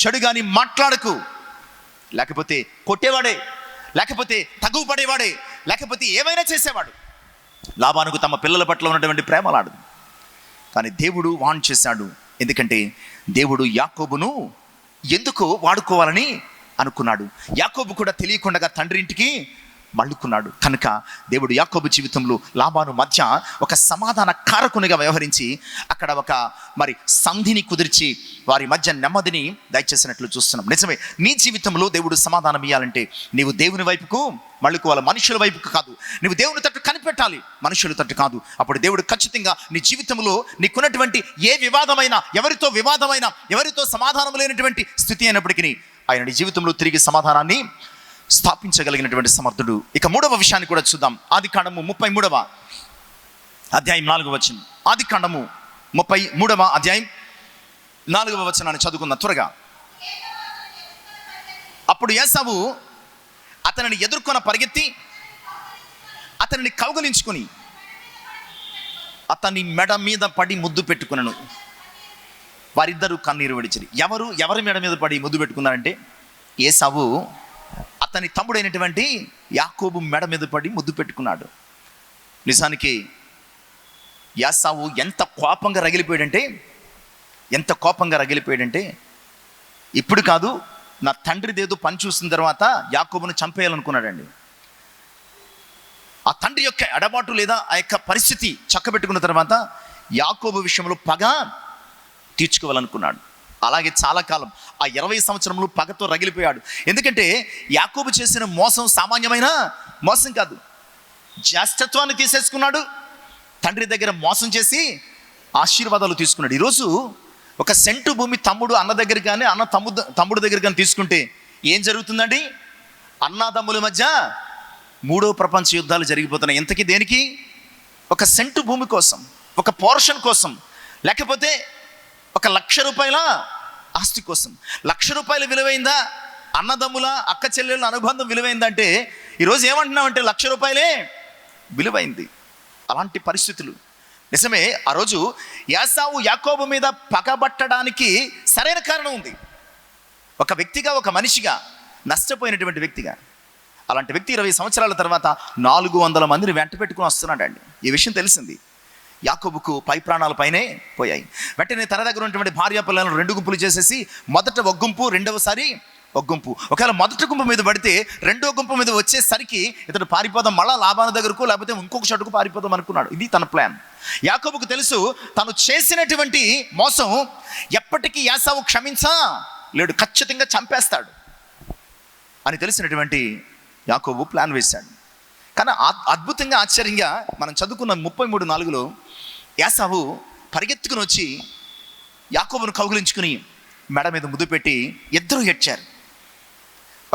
చెడు కానీ మాట్లాడకు, లేకపోతే కొట్టేవాడే, లేకపోతే తగువ పడేవాడే, లేకపోతే ఏమైనా చేసేవాడు. లాబానుకు తమ పిల్లల పట్ల ఉన్నటువంటి ప్రేమలాడదు. కానీ దేవుడు వార్న్ చేశాడు. ఎందుకంటే దేవుడు యాకోబును ఎందుకు వాడుకోవాలని అనుకున్నాడు. యాకోబు కూడా తెలియకుండా తండ్రి ఇంటికి మళ్ళుకున్నాడు. కనుక దేవుడు యాకోబు జీవితంలో లాబాను మధ్య ఒక సమాధాన కారకునిగా వ్యవహరించి అక్కడ ఒక సంధిని కుదిర్చి వారి మధ్య నెమ్మదిని దయచేసినట్లు చూస్తున్నాం. నిజమే, నీ జీవితంలో దేవుడు సమాధానం ఇవ్వాలంటే నీవు దేవుని వైపుకు మళ్ళుకోవాలి, మనుషుల వైపుకు కాదు. నువ్వు దేవుని తట్టు కనిపెట్టాలి, మనుషుల తట్టు కాదు. అప్పుడు దేవుడు ఖచ్చితంగా నీ జీవితంలో నీకున్నటువంటి ఏ వివాదమైనా, ఎవరితో సమాధానం లేనటువంటి స్థితి అయినప్పటికీ ఆయన నీ జీవితంలో తిరిగి సమాధానాన్ని స్థాపించగలిగినటువంటి సమర్థుడు. ఇక 3వ విషయాన్ని కూడా చూద్దాం. ఆదికాండము 33వ అధ్యాయం 4వ వచనం. ఆదికాండము 33వ అధ్యాయం 4వ వచనాన్ని చదువుకుందాం త్వరగా. అప్పుడు ఏసావు అతనిని ఎదుర్కొన పరిగెత్తి అతనిని కౌగలించుకొని అతని మెడ మీద పడి ముద్దు పెట్టుకున్నాను. వారిద్దరూ కన్నీరు విడిచిరి. ఎవరి మెడ మీద పడి ముద్దు పెట్టుకున్నారంటే, ఏసావు అతని తమ్ముడైనటువంటి యాకోబు మెడ మీద పడి ముద్దు పెట్టుకున్నాడు. నిజానికి యాసావు ఎంత కోపంగా రగిలిపోయాడంటే ఇప్పుడు కాదు, నా తండ్రిదేదో పని చూసిన తర్వాత యాకోబును చంపేయాలనుకున్నాడండి. ఆ తండ్రి యొక్క ఎడబాటు లేదా ఆ యొక్క పరిస్థితి చక్కబెట్టుకున్న తర్వాత యాకోబు విషయంలో పగ తీర్చుకోవాలనుకున్నాడు. అలాగే చాలా కాలం ఆ 20 సంవత్సరంలో పగతో రగిలిపోయాడు. ఎందుకంటే యాకోబు చేసిన మోసం సామాన్యమైన మోసం కాదు. జ్యేష్ఠత్వాన్ని తీసేసుకున్నాడు, తండ్రి దగ్గర మోసం చేసి ఆశీర్వాదాలు తీసుకున్నాడు. ఈరోజు ఒక సెంటు భూమి తమ్ముడు అన్న దగ్గర కానీ, అన్న తమ్ముడు దగ్గర కానీ తీసుకుంటే ఏం జరుగుతుందండి? అన్నదమ్ముల మధ్య 3వ ప్రపంచ యుద్ధాలు జరిగిపోతున్నాయి. ఎంతకీ దేనికి? ఒక సెంటు భూమి కోసం, ఒక పోర్షన్ కోసం, లేకపోతే ఒక ₹1,00,000 ఆస్తి కోసం. ₹1,00,000 విలువైందా? అన్నదమ్ముల అక్క చెల్లెళ్ళ అనుబంధం విలువైందంటే ఈరోజు ఏమంటున్నామంటే ₹1,00,000 విలువైంది. అలాంటి పరిస్థితులు. నిజమే, ఆ రోజు యాసావు యాకోబు మీద పగబట్టడానికి సరైన కారణం ఉంది. ఒక వ్యక్తిగా, ఒక మనిషిగా, నష్టపోయినటువంటి వ్యక్తిగా. అలాంటి వ్యక్తి 20 సంవత్సరాల తర్వాత 400 మందిని వెంట పెట్టుకుని వస్తున్నాడండి. ఈ విషయం తెలిసింది. యాకోబుకు పై ప్రాణాల పైనే పోయాయి. వెంటనే తన దగ్గర ఉన్నటువంటి భార్య పిల్లలను 2 గుంపులు చేసేసి మొదట ఒక గుంపు, రెండవసారి ఒక గుంపు. ఒకవేళ మొదటి గుంపు మీద పడితే రెండో గుంపు మీద వచ్చేసరికి ఇతడు పారిపోదాం, మళ్ళా లాభాన దగ్గరకు లేకపోతే ఇంకొక చోటుకు పారిపోదాం అనుకున్నాడు. ఇది తన ప్లాన్. యాకోబుకు తెలుసు తను చేసినటువంటి మోసం ఎప్పటికీ యాసావు క్షమించా లేడు, ఖచ్చితంగా చంపేస్తాడు అని తెలిసినటువంటి యాకోబు ప్లాన్ వేశాడు. కానీ అద్భుతంగా, ఆశ్చర్యంగా మనం చదువుకున్న 33:4లో యాసావు పరిగెత్తుకుని వచ్చి యాకోబును కౌగిలించుకుని మెడ మీద ముద్దు పెట్టి ఇద్దరూ ఏడ్చారు.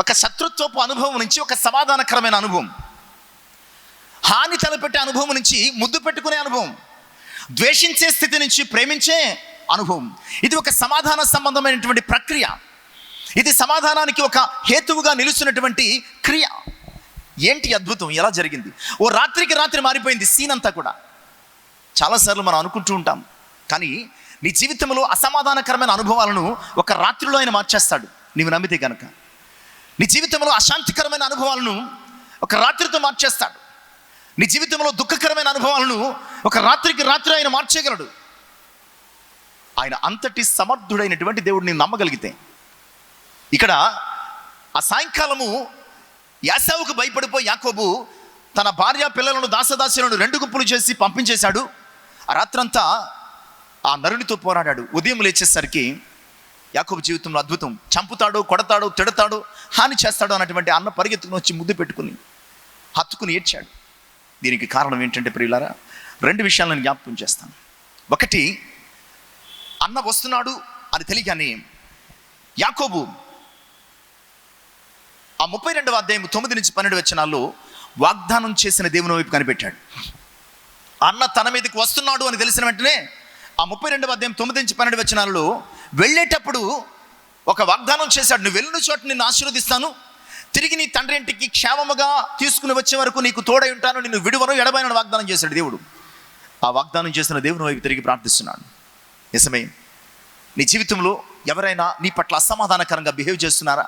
ఒక శత్రుత్వపు అనుభవం నుంచి ఒక సమాధానకరమైన అనుభవం, హాని తలపెట్టే అనుభవం నుంచి ముద్దు పెట్టుకునే అనుభవం, ద్వేషించే స్థితి నుంచి ప్రేమించే అనుభవం. ఇది ఒక సమాధాన సంబంధమైనటువంటి ప్రక్రియ. ఇది సమాధానానికి ఒక హేతువుగా నిలుస్తున్నటువంటి క్రియ. ఏంటి అద్భుతం, ఎలా జరిగింది? ఓ రాత్రికి రాత్రి మారిపోయింది సీన్ అంతా కూడా. చాలాసార్లు మనం అనుకుంటూ ఉంటాం, కానీ నీ జీవితంలో అసమాధానకరమైన అనుభవాలను ఒక రాత్రిలో ఆయన మార్చేస్తాడు నీవు నమ్మితే కనుక. నీ జీవితంలో అశాంతికరమైన అనుభవాలను ఒక రాత్రితో మార్చేస్తాడు. నీ జీవితంలో దుఃఖకరమైన అనుభవాలను ఒక రాత్రికి రాత్రి ఆయన మార్చేయగలడు. ఆయన అంతటి సమర్థుడైనటువంటి దేవుడిని నమ్మగలిగితే. ఇక్కడ ఆ సాయంకాలము యాసావుకు భయపడిపోయి యాకోబు తన భార్య పిల్లలను, దాసదాసులను 2 గుంపులు చేసి పంపించేశాడు. ఆ రాత్రంతా ఆ నరునితో పోరాడాడు. ఉదయం లేచేసరికి యాకోబు జీవితంలో అద్భుతం. చంపుతాడు, కొడతాడు, తిడతాడు, హాని చేస్తాడు అన్నటువంటి అన్న పరిగెత్తుకుని వచ్చి ముద్దు పెట్టుకుని హత్తుకుని ఏడ్చాడు. దీనికి కారణం ఏంటంటే ప్రియులారా, 2 విషయాలను నేను జ్ఞాపకం చేస్తాను. ఒకటి, అన్న వస్తున్నాడు అని తెలియగానే యాకోబు ఆ 32వ అధ్యాయం 9-12 వాగ్దానం చేసిన దేవుని వైపు కనిపెట్టాడు. అన్న తన మీదకి వస్తున్నాడు అని తెలిసిన వెంటనే ఆ 32వ అధ్యాయం 9-12 వెళ్ళేటప్పుడు ఒక వాగ్దానం చేశాడు. నువ్వు వెళ్ళిన చోట నిన్ను ఆశీర్వదిస్తాను, తిరిగి నీ తండ్రి ఇంటికి క్షేమముగా తీసుకుని వచ్చే వరకు నీకు తోడై ఉంటాను, నిన్ను విడువను, ఎడబాయను వాగ్దానం చేశాడు దేవుడు. ఆ వాగ్దానం చేసిన దేవుని వైపు తిరిగి ప్రార్థిస్తున్నాడు. నిజమే, నీ జీవితంలో ఎవరైనా నీ పట్ల అసమాధానకరంగా బిహేవ్ చేస్తున్నారా?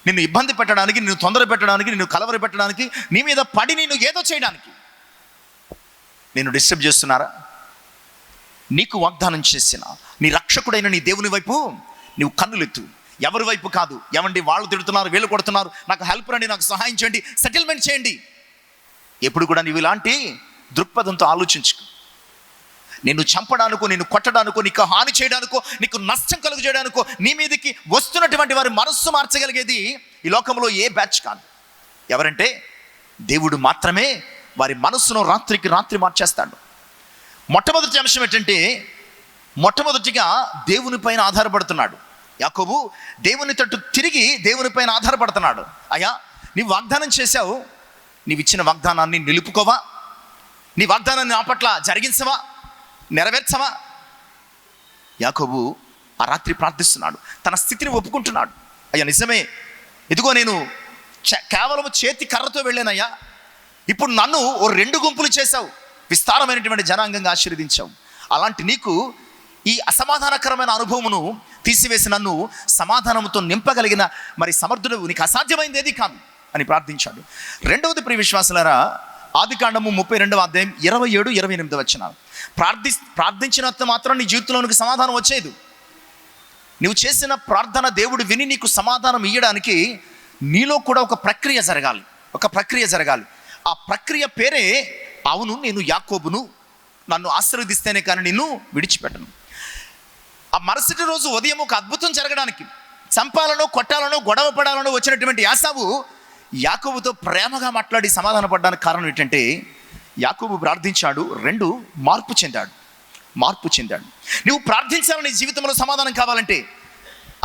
నిన్ను ఇబ్బంది పెట్టడానికి, నిన్ను తొందర పెట్టడానికి, నిన్ను కలవరి పెట్టడానికి, నీ మీద పడి నిన్ను ఏదో చేయడానికి నిన్ను డిస్టర్బ్ చేస్తున్నారా? నీకు వాగ్దానం చేసిన నీ రక్షకుడైన నీ దేవుని వైపు నువ్వు కన్నులెత్తు. ఎవరి వైపు కాదు. ఏమండి వాళ్ళు తిడుతున్నారు, వీళ్ళు కొడుతున్నారు, నాకు హెల్ప్ రండి, నాకు సహాయం చేయండి, సెటిల్మెంట్ చేయండి. ఎప్పుడు కూడా నువ్వు ఇలాంటి దృక్పథంతో ఆలోచించుకో. నిన్ను చంపడానికో, నిన్ను కొట్టడానికో, నీకు హాని చేయడానికో, నీకు నష్టం కలుగు చేయడానికో నీ మీదకి వస్తున్నటువంటి వారి మనస్సు మార్చగలిగేది ఈ లోకంలో ఏ బ్యాచ్ కాదు. ఎవరంటే దేవుడు మాత్రమే వారి మనస్సును రాత్రికి రాత్రి మార్చేస్తాడు. మొట్టమొదటి అంశం ఏంటంటే, మొట్టమొదటిగా దేవుని పైన ఆధారపడుతున్నాడు యాకోబు. దేవుని తట్టు తిరిగి దేవుని పైన ఆధారపడుతున్నాడు. అయ్యా, నీవు వాగ్దానం చేశావు, నీవు ఇచ్చిన వాగ్దానాన్ని నిలుపుకోవా? నీ వాగ్దానాన్ని నా పట్ల జరిగించవా, నెరవేర్చవా? యాకోబు ఆ రాత్రి ప్రార్థిస్తున్నాడు, తన స్థితిని ఒప్పుకుంటున్నాడు. అయ్యా నిజమే, ఇదిగో నేను కేవలం చేతి కర్రతో వెళ్ళానయ్యా, ఇప్పుడు నన్ను ఓ 2 గుంపులు చేశావు, విస్తారమైనటువంటి జనాంగంగా ఆశీర్వదించావు. అలాంటి నీకు ఈ అసమాధానకరమైన అనుభవమును తీసివేసి నన్ను సమాధానంతో నింపగలిగిన మరి సమర్థుడు నీకు అసాధ్యమైంది ఏది కాదు అని ప్రార్థించాడు. రెండవది ప్రియ విశ్వాసులారా, ఆదికాండము 32వ అధ్యాయం 27-28 ప్రార్థించినంత మాత్రం నీ జీవితంలోనికి సమాధానం వచ్చేది. నువ్వు చేసిన ప్రార్థన దేవుడు విని నీకు సమాధానం ఇయ్యడానికి నీలో కూడా ఒక ప్రక్రియ జరగాలి. ఆ ప్రక్రియ పేరే, అవును నేను యాకోబును, నన్ను ఆశీర్వదిస్తేనే కానీ నిన్ను విడిచిపెట్టను. ఆ మరుసటి రోజు ఉదయం ఒక అద్భుతం జరగడానికి, చంపాలనో కొట్టాలనో గొడవ పడాలనో వచ్చినటువంటి యాసావు యాకోబుతో ప్రేమగా మాట్లాడి సమాధాన పడడానికి కారణం ఏంటంటే, యాకోబు ప్రార్థించాడు, 2 మార్పు చెందాడు. నువ్వు ప్రార్థించాలని నీ జీవితంలో సమాధానం కావాలంటే,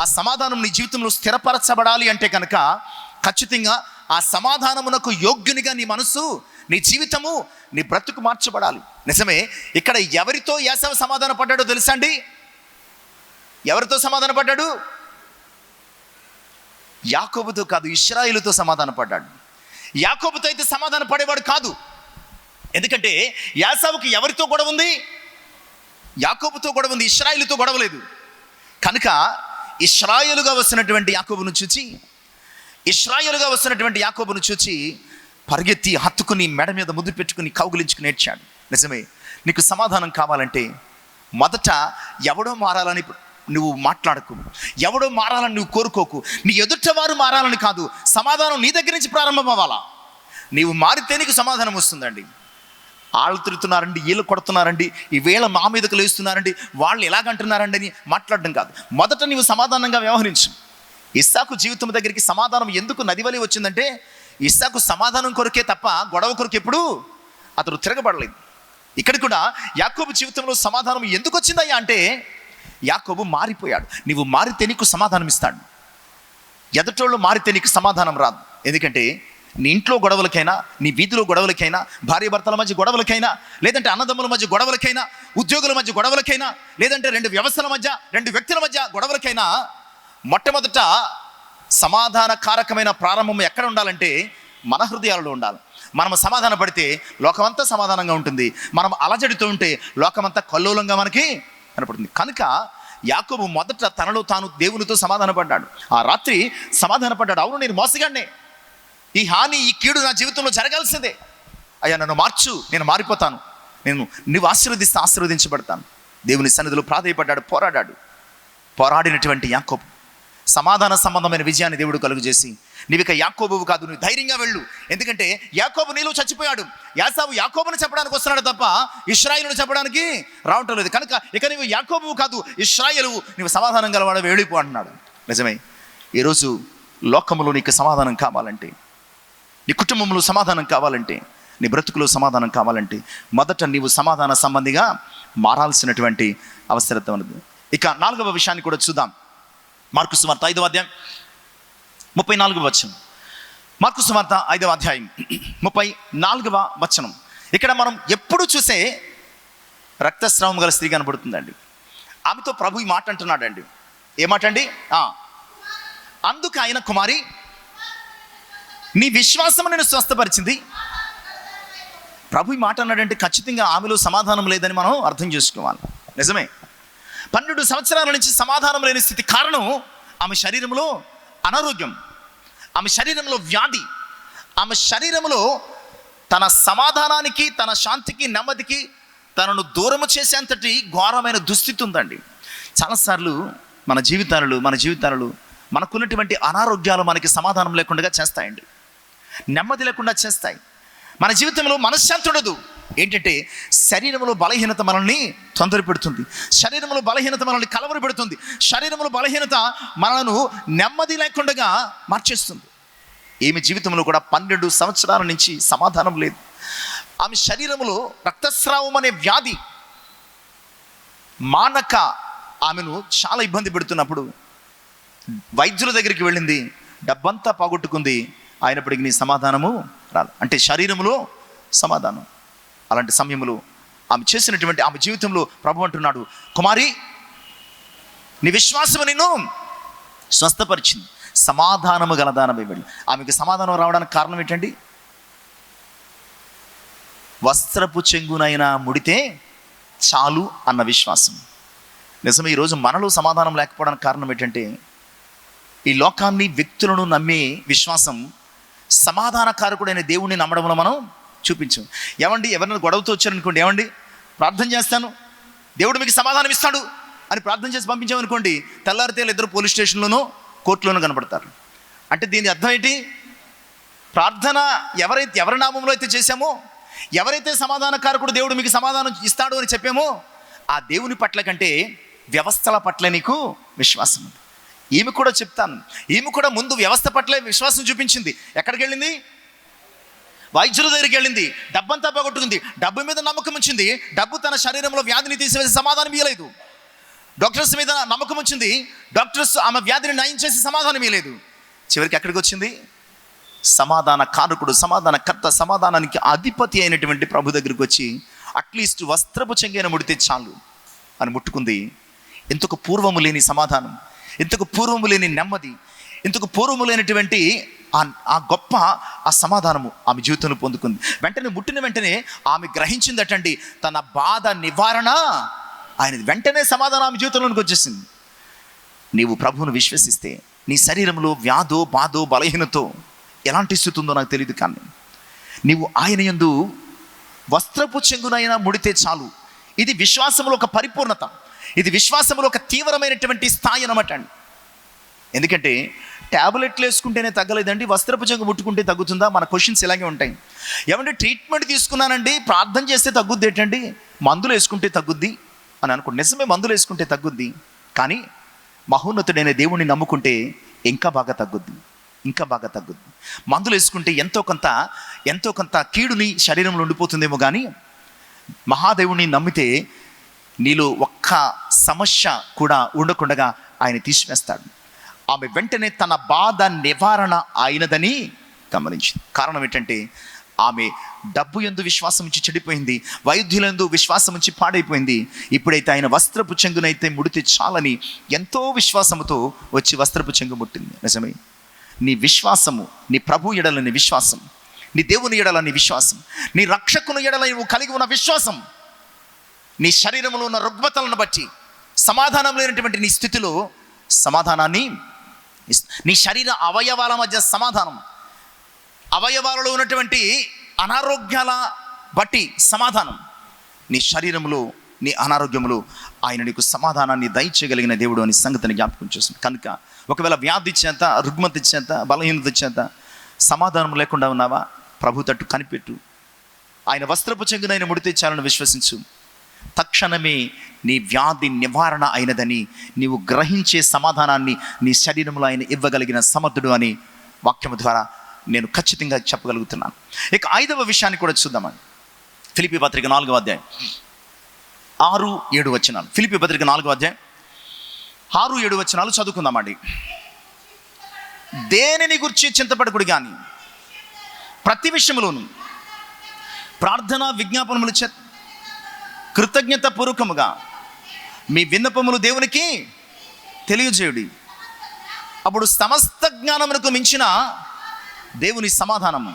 ఆ సమాధానం నీ జీవితంలో స్థిరపరచబడాలి అంటే కనుక ఖచ్చితంగా ఆ సమాధానమునకు యోగ్యునిగా నీ మనసు, నీ జీవితము, నీ బ్రతుకు మార్చబడాలి. నిజమే, ఇక్కడ ఎవరితో యాసావు సమాధాన పడ్డాడో తెలుసా అండి? ఎవరితో సమాధాన పడ్డాడు? యాకోబుతో కాదు, ఇశ్రాయేలుతో సమాధాన పడ్డాడు. యాకోబుతో అయితే సమాధాన పడేవాడు కాదు. ఎందుకంటే యాసావుకి ఎవరితో గొడవ ఉంది? యాకోబుతో గొడవ ఉంది, ఇశ్రాయేలుతో గొడవ లేదు. కనుక ఇశ్రాయేలుగా వస్తున్నటువంటి యాకోబును చూచి పరిగెత్తి హత్తుకుని మెడ మీద ముద్దు పెట్టుకుని కౌగిలించుకుని ఏడ్చాడు. నిజమే. నీకు సమాధానం కావాలంటే మొదట ఎవడో మారాలని నువ్వు మాట్లాడకు, ఎవడో మారాలని నువ్వు కోరుకోకు. నీ ఎదుటవారు మారాలని కాదు, సమాధానం నీ దగ్గర నుంచి ప్రారంభం అవ్వాలా. నీవు మారితే నీకు సమాధానం వస్తుందండి. వాళ్ళు తిరుగుతున్నారండి, వీళ్ళు కొడుతున్నారండి, ఈ వేళ మా మీదకు లేస్తున్నారండి, వాళ్ళు ఎలాగంటున్నారండి అని మాట్లాడడం కాదు. మొదట నీవు సమాధానంగా వ్యవహరించు. ఇస్సాకు జీవితం దగ్గరికి సమాధానం ఎందుకు నదివలి వచ్చిందంటే, ఇస్సాకు సమాధానం కొరకే తప్ప గొడవ కొరకు ఎప్పుడు అతడు తిరగబడలేదు. ఇక్కడ కూడా యాకోబు జీవితంలో సమాధానం ఎందుకు వచ్చిందయ్యా అంటే, యాకోబు మారిపోయాడు. నీవు మారితే నీకు సమాధానం ఇస్తాడు. ఎదటోళ్ళు మారితే నీకు సమాధానం రాదు. ఎందుకంటే నీ ఇంట్లో గొడవలకైనా, నీ వీధిలో గొడవలకైనా, భార్యాభర్తల మధ్య గొడవలకైనా, లేదంటే అన్నదమ్ముల మధ్య గొడవలకైనా, ఉద్యోగుల మధ్య గొడవలకైనా, లేదంటే రెండు వ్యవస్థల మధ్య, రెండు వ్యక్తుల మధ్య గొడవలకైనా, మొట్టమొదట సమాధానకారకమైన ప్రారంభం ఎక్కడ ఉండాలంటే మన హృదయాలలో ఉండాలి. మనం సమాధాన పడితే లోకమంతా సమాధానంగా ఉంటుంది. మనం అలజడితో ఉంటే లోకమంతా కల్లోలంగా మనకి కనపడుతుంది. కనుక యాకోబు మొదట తనలో తాను దేవునితో సమాధాన పడ్డాడు. ఆ రాత్రి సమాధాన పడ్డాడు. అవును, నేను మోసగాడినే, ఈ హాని, ఈ కీడు నా జీవితంలో జరగాల్సిందే. అయ్యా నన్ను మార్చు, నేను మారిపోతాను, నువ్వు ఆశీర్వదిస్తే ఆశీర్వదించబడతాను. దేవుని సన్నిధిలో ప్రాధేయపడ్డాడు, పోరాడినటువంటి యాకోబు సమాధాన సంబంధమైన విజయాన్ని దేవుడు కలుగజేసి, నీవిక యాకోబువు కాదు, నువ్వు ధైర్యంగా వెళ్ళు. ఎందుకంటే యాకోబు నీలో చచ్చిపోయాడు. యాసావు యాకోబుని చెప్పడానికి వస్తున్నాడు తప్ప ఇశ్రాయేలును చెప్పడానికి రావటం లేదు. కనుక ఇక నీవు యాకోబువు కాదు, ఇశ్రాయేలు, నీవు సమాధానం గలవాడు, వెళ్ళిపో అంటున్నాడు. నిజమే. ఈరోజు లోకములో నీకు సమాధానం కావాలంటే, నీ కుటుంబంలో సమాధానం కావాలంటే, నీ బ్రతుకులో సమాధానం కావాలంటే మొదట నీవు సమాధాన సంబంధిగా మారాల్సినటువంటి అవసరత ఉన్నది. ఇక 4వ విషయాన్ని కూడా చూద్దాం. మార్కు సువార్త 5వ అధ్యాయం 34వ వచనం. మార్కు సువార్త 5వ అధ్యాయం 34వ వచనం. ఇక్కడ మనం ఎప్పుడు చూసే రక్తస్రావం గల స్త్రీ కనబడుతుందండి. ఆమెతో ప్రభు ఈ మాట అంటున్నాడండి. ఏ మాట అండి? అందుకు ఆయన, కుమారి, నీ విశ్వాసం నేను స్వస్థపరిచింది. ప్రభు ఈ మాట అన్నాడంటే ఖచ్చితంగా ఆమెలో సమాధానం లేదని మనం అర్థం చేసుకోవాలి. నిజమే. 12 సంవత్సరాల నుంచి సమాధానం లేని స్థితి కారణం ఆమె శరీరంలో అనారోగ్యం, ఆమె శరీరంలో వ్యాధి, ఆమె శరీరంలో తన సమాధానానికి, తన శాంతికి, నెమ్మదికి తనను దూరము చేసేంతటి ఘోరమైన దుస్థితి ఉందండి. చాలాసార్లు మన జీవితాలలో మనకున్నటువంటి అనారోగ్యాలు మనకి సమాధానం లేకుండా చేస్తాయండి, నెమ్మది లేకుండా చేస్తాయి. మన జీవితంలో మనశ్శాంతి ఉండదు. ఏంటంటే శరీరంలో బలహీనత మనల్ని తొందర పెడుతుంది, శరీరంలో బలహీనత మనల్ని కలవర పెడుతుంది, శరీరంలో బలహీనత మనను నెమ్మది లేకుండా మార్చేస్తుంది. ఈమె జీవితంలో కూడా 12 సంవత్సరాల నుంచి సమాధానం లేదు. ఆమె శరీరంలో రక్తస్రావం అనే వ్యాధి మానక ఆమెను చాలా ఇబ్బంది పెడుతున్నప్పుడు వైద్యుల దగ్గరికి వెళ్ళింది, డబ్బంతా పోగొట్టుకుంది, అయినప్పటికీ నీ సమాధానము రాదు. అంటే శరీరంలో సమాధానం. అలాంటి సమయంలో ఆమె జీవితంలో ప్రభు అంటున్నాడు, కుమారి, నీ విశ్వాసము నిన్ను స్వస్థపరిచింది, సమాధానము గలదానమే వెళ్ళి. ఆమెకు సమాధానం రావడానికి కారణం ఏంటండి? వస్త్రపు చెంగునైనా ముడితే చాలు అన్న విశ్వాసం. నిజమే. ఈరోజు మనలో సమాధానం లేకపోవడానికి కారణం ఏంటంటే ఈ లోకాన్ని, వ్యక్తులను నమ్మే విశ్వాసం సమాధానకారకుడైన దేవుణ్ణి నమ్మడంలో మనం చూపించాం. ఏమండి, ఎవరైనా గొడవతో వచ్చారనుకోండి, ఏమండి ప్రార్థన చేస్తాను, దేవుడు మీకు సమాధానం ఇస్తాడు అని ప్రార్థన చేసి పంపించామనుకోండి, తెల్లారితే ఇద్దరు పోలీస్ స్టేషన్లోనూ, కోర్టులోనూ కనబడతారు. అంటే దీని అర్థం ఏంటి? ప్రార్థన ఎవరి నామంలో అయితే చేశామో, ఎవరైతే సమాధానకారకుడు దేవుడు మీకు సమాధానం ఇస్తాడు అని చెప్పామో, ఆ దేవుని పట్ల కంటే వ్యవస్థల పట్ల నీకు విశ్వాసం ఉంది. ఈమె కూడా చెప్తాను, ఈమె కూడా ముందు వ్యవస్థ పట్ల విశ్వాసం చూపించింది. ఎక్కడికి వెళ్ళింది? వైద్యుల దగ్గరికి వెళ్ళింది, డబ్బంతా పోగొట్టుకుంది, డబ్బు మీద నమ్మకం ఉంచింది, డబ్బు తన శరీరంలో వ్యాధిని తీసివేసి సమాధానం ఇవ్వలేదు. డాక్టర్స్ మీద నమ్మకం ఉంచింది, డాక్టర్స్ ఆమె వ్యాధిని నయం చేసి సమాధానం ఇవ్వలేదు. చివరికి ఎక్కడికి వచ్చింది? సమాధాన కారకుడు, సమాధాన కర్త, సమాధానానికి అధిపతి అయినటువంటి ప్రభు దగ్గరికి వచ్చి అట్లీస్ట్ వస్త్రపు చెంగైన ముడితే చాలు అని ముట్టుకుంది. ఇంతకు పూర్వము లేని సమాధానం, ఇంతకు పూర్వము లేని నెమ్మది, ఇంతకు పూర్వము లేనటువంటి ఆ గొప్ప ఆ సమాధానము ఆమె జీవితంలో పొందుకుంది. వెంటనే ముట్టిన వెంటనే ఆమె గ్రహించిందటండి తన బాధ నివారణ ఆయన. వెంటనే సమాధానం ఆమె జీవితంలోనికి వచ్చేసింది. నీవు ప్రభువును విశ్వసిస్తే నీ శరీరంలో వ్యాధో, బాధో, బలహీనతో ఎలాంటి స్థితి ఉందో నాకు తెలియదు, కానీ నీవు ఆయన యందు వస్త్రపు చెంగునైనా ముడితే చాలు. ఇది విశ్వాసంలో ఒక పరిపూర్ణత, ఇది విశ్వాసంలో ఒక తీవ్రమైనటువంటి స్థాయి అన్నమాట అండి. ఎందుకంటే ట్యాబ్లెట్లు వేసుకుంటేనే తగ్గలేదండి, వస్త్రపు చెంగు ముట్టుకుంటే తగ్గుతుందా? మన క్వశ్చన్స్ ఇలాగే ఉంటాయి. ఏమంటే ట్రీట్మెంట్ తీసుకున్నానండి, ప్రార్థన చేస్తే తగ్గుద్ది ఏంటండి, మందులు వేసుకుంటే తగ్గుద్ది అని అనుకోండి. నిజమే, మందులు వేసుకుంటే తగ్గుద్ది, కానీ మహోన్నతుడైన దేవుణ్ణి నమ్ముకుంటే ఇంకా బాగా తగ్గుద్ది, ఇంకా బాగా తగ్గుద్ది. మందులు వేసుకుంటే ఎంతో కొంత కీడుని శరీరంలో ఉండిపోతుందేమో, కానీ మహాదేవుణ్ణి నమ్మితే నీలో ఒక్క సమస్య కూడా ఉండకుండా ఆయన తీసివేస్తాడు. ఆమె వెంటనే తన బాధ నివారణ అయినదని గమనించింది. కారణం ఏంటంటే ఆమె డబ్బు యందు విశ్వాసం ఉంచి చెడిపోయింది, వైద్యులందు విశ్వాసం ఉంచి పాడైపోయింది. ఇప్పుడైతే ఆయన వస్త్రపు చెంగునైతే ముడితే చాలని ఎంతో విశ్వాసముతో వచ్చి వస్త్రపు చెంగు ముట్టింది. నిజమే, నీ విశ్వాసము, నీ ప్రభు ఎడలని విశ్వాసం, నీ దేవుని ఎడలని విశ్వాసం, నీ రక్షకుని ఎడల నువ్వు కలిగి ఉన్న విశ్వాసం, నీ శరీరంలో ఉన్న రుగ్మతలను బట్టి సమాధానం లేనటువంటి నీ స్థితిలో సమాధానాన్ని, నీ శరీర అవయవాల మధ్య సమాధానం, అవయవాలలో ఉన్నటువంటి అనారోగ్యాల బట్టి సమాధానం, నీ శరీరంలో నీ అనారోగ్యములో ఆయన నీకు సమాధానాన్ని దయచేయగలిగిన దేవుడు అని సంగతిని జ్ఞాపకం చేస్తుంది. కనుక ఒకవేళ వ్యాధి చేత, రుగ్మత చేత, బలహీనత చేత సమాధానం లేకుండా ఉన్నావా, ప్రభు తట్టు కనిపెట్టు. ఆయన వస్త్రపు చెంగునైన ముడితే చాలని విశ్వసించు. తక్షణమే నీ వ్యాధి నివారణ అయినదని నీవు గ్రహించే సమాధానాన్ని నీ శరీరంలో ఆయన ఇవ్వగలిగిన సమర్థుడు అని వాక్యము ద్వారా నేను ఖచ్చితంగా చెప్పగలుగుతున్నాను. ఇక 5వ విషయాన్ని కూడా చూద్దామండి. ఫిలిప్పీ పత్రిక 4వ అధ్యాయం 6-7 వచనాలు. ఫిలిప్పీ పత్రిక 4వ అధ్యాయం 6-7 వచనాలు చదువుకుందామండి. దేనిని గురించి చింతపడకుడు కానీ ప్రతి విషయంలోనూ ప్రార్థన విజ్ఞాపనములు చేత కృతజ్ఞత పూర్వకముగా మీ విన్నపములు దేవునికి తెలియజేయుడి. అప్పుడు సమస్త జ్ఞానమునకు మించిన దేవుని సమాధానము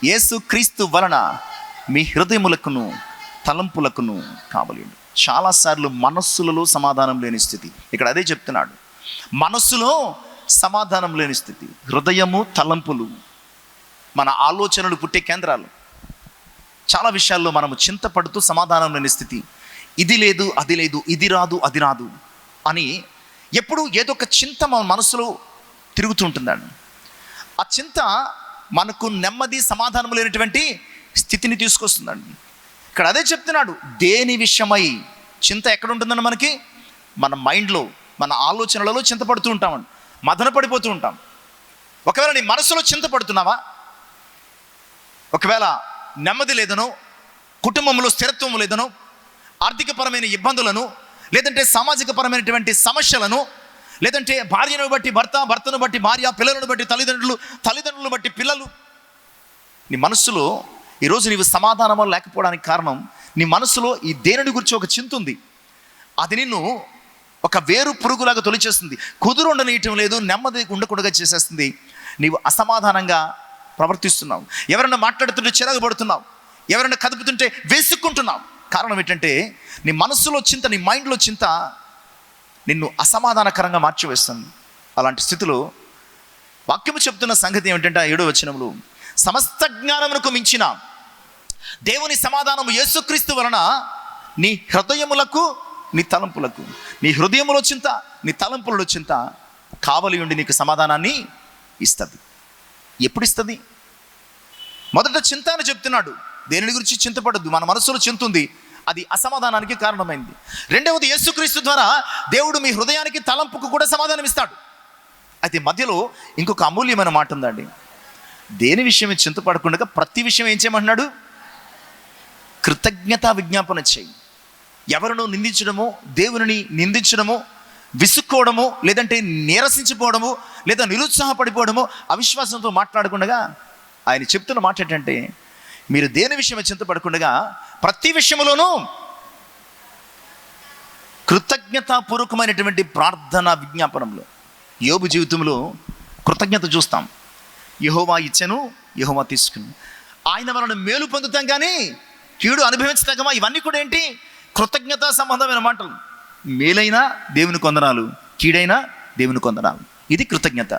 యేసు క్రీస్తు వలన మీ హృదయములకును తలంపులకును కావలేడు. చాలాసార్లు మనస్సులలో సమాధానం లేని స్థితి, ఇక్కడ అదే చెప్తున్నాడు. మనస్సులో సమాధానం లేని స్థితి, హృదయము, తలంపులు మన ఆలోచనలు పుట్టే కేంద్రాలు. చాలా విషయాల్లో మనము చింతపడుతూ సమాధానం లేని స్థితి, ఇది లేదు అది లేదు, ఇది రాదు అది రాదు అని ఎప్పుడు ఏదో ఒక చింత మన మనసులో తిరుగుతూ ఉంటుందండి. ఆ చింత మనకు నెమ్మది, సమాధానం లేనటువంటి స్థితిని తీసుకొస్తుందండి. ఇక్కడ అదే చెప్తున్నాడు. దేని విషయమై చింత ఎక్కడ ఉంటుందండి? మనకి మన మైండ్లో, మన ఆలోచనలలో చింతపడుతూ ఉంటామండి, మదన పడిపోతూ ఉంటాం. ఒకవేళ నీ మనసులో చింతపడుతున్నావా, ఒకవేళ నెమ్మది లేదనో, కుటుంబంలో స్థిరత్వం లేదనో, ఆర్థికపరమైన ఇబ్బందులను, లేదంటే సామాజిక పరమైనటువంటి సమస్యలను, లేదంటే భార్యను బట్టి భర్త, భర్తను బట్టి భార్య, పిల్లలను బట్టి తల్లిదండ్రులు, తల్లిదండ్రులను బట్టి పిల్లలు, నీ మనస్సులో ఈరోజు నీవు సమాధానం లేకపోవడానికి కారణం నీ మనసులో ఈ దేనిని గురించి ఒక చింత ఉంది. అది నిన్ను ఒక వేరు పురుగులాగా తొలిచేస్తుంది, కుదురు ఉండనీయటం లేదు, నెమ్మది ఉండకుండా చేసేస్తుంది. నీవు అసమాధానంగా ప్రవర్తిస్తున్నావు, ఎవరైనా మాట్లాడుతుంటే చిరాకు పడుతున్నావు, ఎవరైనా కదుపుతుంటే వేసుకుంటున్నావు. కారణం ఏంటంటే నీ మనస్సులో చింత, నీ మైండ్లో చింత నిన్ను అసమాధానకరంగా మార్చివేస్తుంది. అలాంటి స్థితిలో వాక్యము చెప్తున్న సంగతి ఏమిటంటే 7వ వచనంలో, సమస్త జ్ఞానమునకు మించిన దేవుని సమాధానము యేసుక్రీస్తు వలన నీ హృదయములకు, నీ తలంపులకు, నీ హృదయములో చింత, నీ తలంపులలో చింత కావలి ఉండి నీకు సమాధానాన్ని ఇస్తుంది. ఎప్పుడు ఇస్తుంది? మొదట చింత అని చెప్తున్నాడు. దేని గురించి చింతపడద్దు, మన మనసులో చింత ఉంది, అది అసమాధానానికి కారణమైంది. రెండవది, యేసుక్రీస్తు ద్వారా దేవుడు మీ హృదయానికి, తలంపుకు కూడా సమాధానం ఇస్తాడు. అయితే మధ్యలో ఇంకొక అమూల్యమైన మాట ఉందండి. దేని విషయం చింతపడకుండా ప్రతి విషయం ఏం చేయమంటున్నాడు? కృతజ్ఞత విజ్ఞాపన చేయి. ఎవరినో నిందించడము, దేవుని నిందించడము, విసుక్కోవడము, లేదంటే నీరసించిపోవడము, లేదా నిరుత్సాహపడిపోవడము, అవిశ్వాసంతో మాట్లాడకుండా ఆయన చెప్తున్న మాట ఏంటంటే, మీరు దేని విషయమే చింతపడకుండా ప్రతి విషయంలోనూ కృతజ్ఞతాపూర్వకమైనటువంటి ప్రార్థన విజ్ఞాపనంలో. యోబు జీవితంలో కృతజ్ఞత చూస్తాం. యెహోవా ఇచ్చెను, యెహోవా తీసుకును, ఆయన వలన మేలు పొందుతాం కానీ కీడు అనుభవించదగమా? ఇవన్నీ కూడా ఏంటి? కృతజ్ఞతా సంబంధమైన మాటలు. మేలైనా దేవుని కొందనాలు, కీడైనా దేవుని కొందనాలు. ఇది కృతజ్ఞత.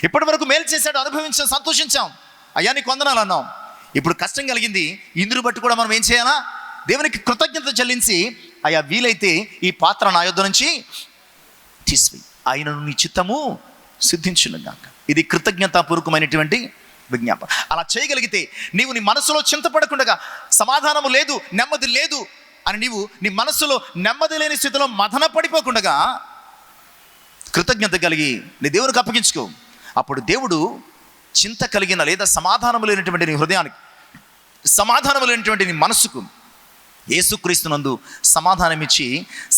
ఇప్పటి వరకు మేలు చేశాడు, అనుభవించాం, సంతోషించాం, అయ్యా నీ కొందనాలు అన్నాం. ఇప్పుడు కష్టం కలిగింది, ఇందుని బట్టి కూడా మనం ఏం చేయాలా? దేవునికి కృతజ్ఞత చెల్లించి, అయ్యా వీలైతే ఈ పాత్ర నా యొద్ద నుంచి తీసివేయి, ఆయనను నీ చిత్తము సిద్ధించునుగాక. ఇది కృతజ్ఞతాపూర్వకమైనటువంటి విజ్ఞాపన. అలా చేయగలిగితే నీవు నీ మనసులో చింతపడకుండా, సమాధానము లేదు, నెమ్మది లేదు అని నీవు నీ మనసులో నెమ్మది లేని స్థితిలో మదన పడిపోకుండా కృతజ్ఞత కలిగి నీ దేవునికి అప్పగించుకో. అప్పుడు దేవుడు చింత కలిగిన లేదా సమాధానము లేనటువంటి నీ హృదయానికి, సమాధానము లేనటువంటి నీ మనసుకు యేసుక్రీస్తునందు సమాధానం ఇచ్చి,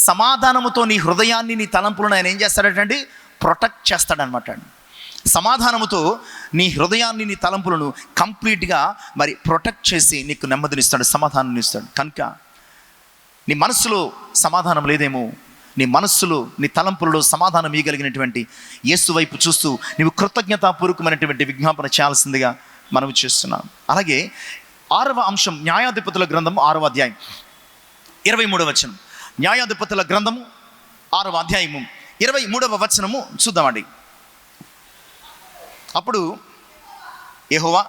సమాధానముతో నీ హృదయాన్ని, నీ తలంపులను ఆయన ఏం చేస్తాడంటే ప్రొటెక్ట్ చేస్తాడనమాట. సమాధానముతో నీ హృదయాన్ని, నీ తలంపులను కంప్లీట్గా మరి ప్రొటెక్ట్ చేసి నీకు నెమ్మదినిస్తాడు, సమాధానం ఇస్తాడు. కనుక నీ మనస్సులో సమాధానం లేదేమో, నీ మనస్సులో, నీ తలంపులలో సమాధానం ఇవ్వగలిగినటువంటి యేసు వైపు చూస్తూ నీవు కృతజ్ఞతాపూర్వకమైనటువంటి విజ్ఞాపన చేయాల్సిందిగా మనం చేస్తున్నాం. అలాగే 6వ అంశం, న్యాయాధిపతుల గ్రంథము 6వ అధ్యాయం 23వ వచనం. న్యాయాధిపతుల గ్రంథము 6వ అధ్యాయము 23వ వచనము చూద్దామండి. అప్పుడు యెహోవా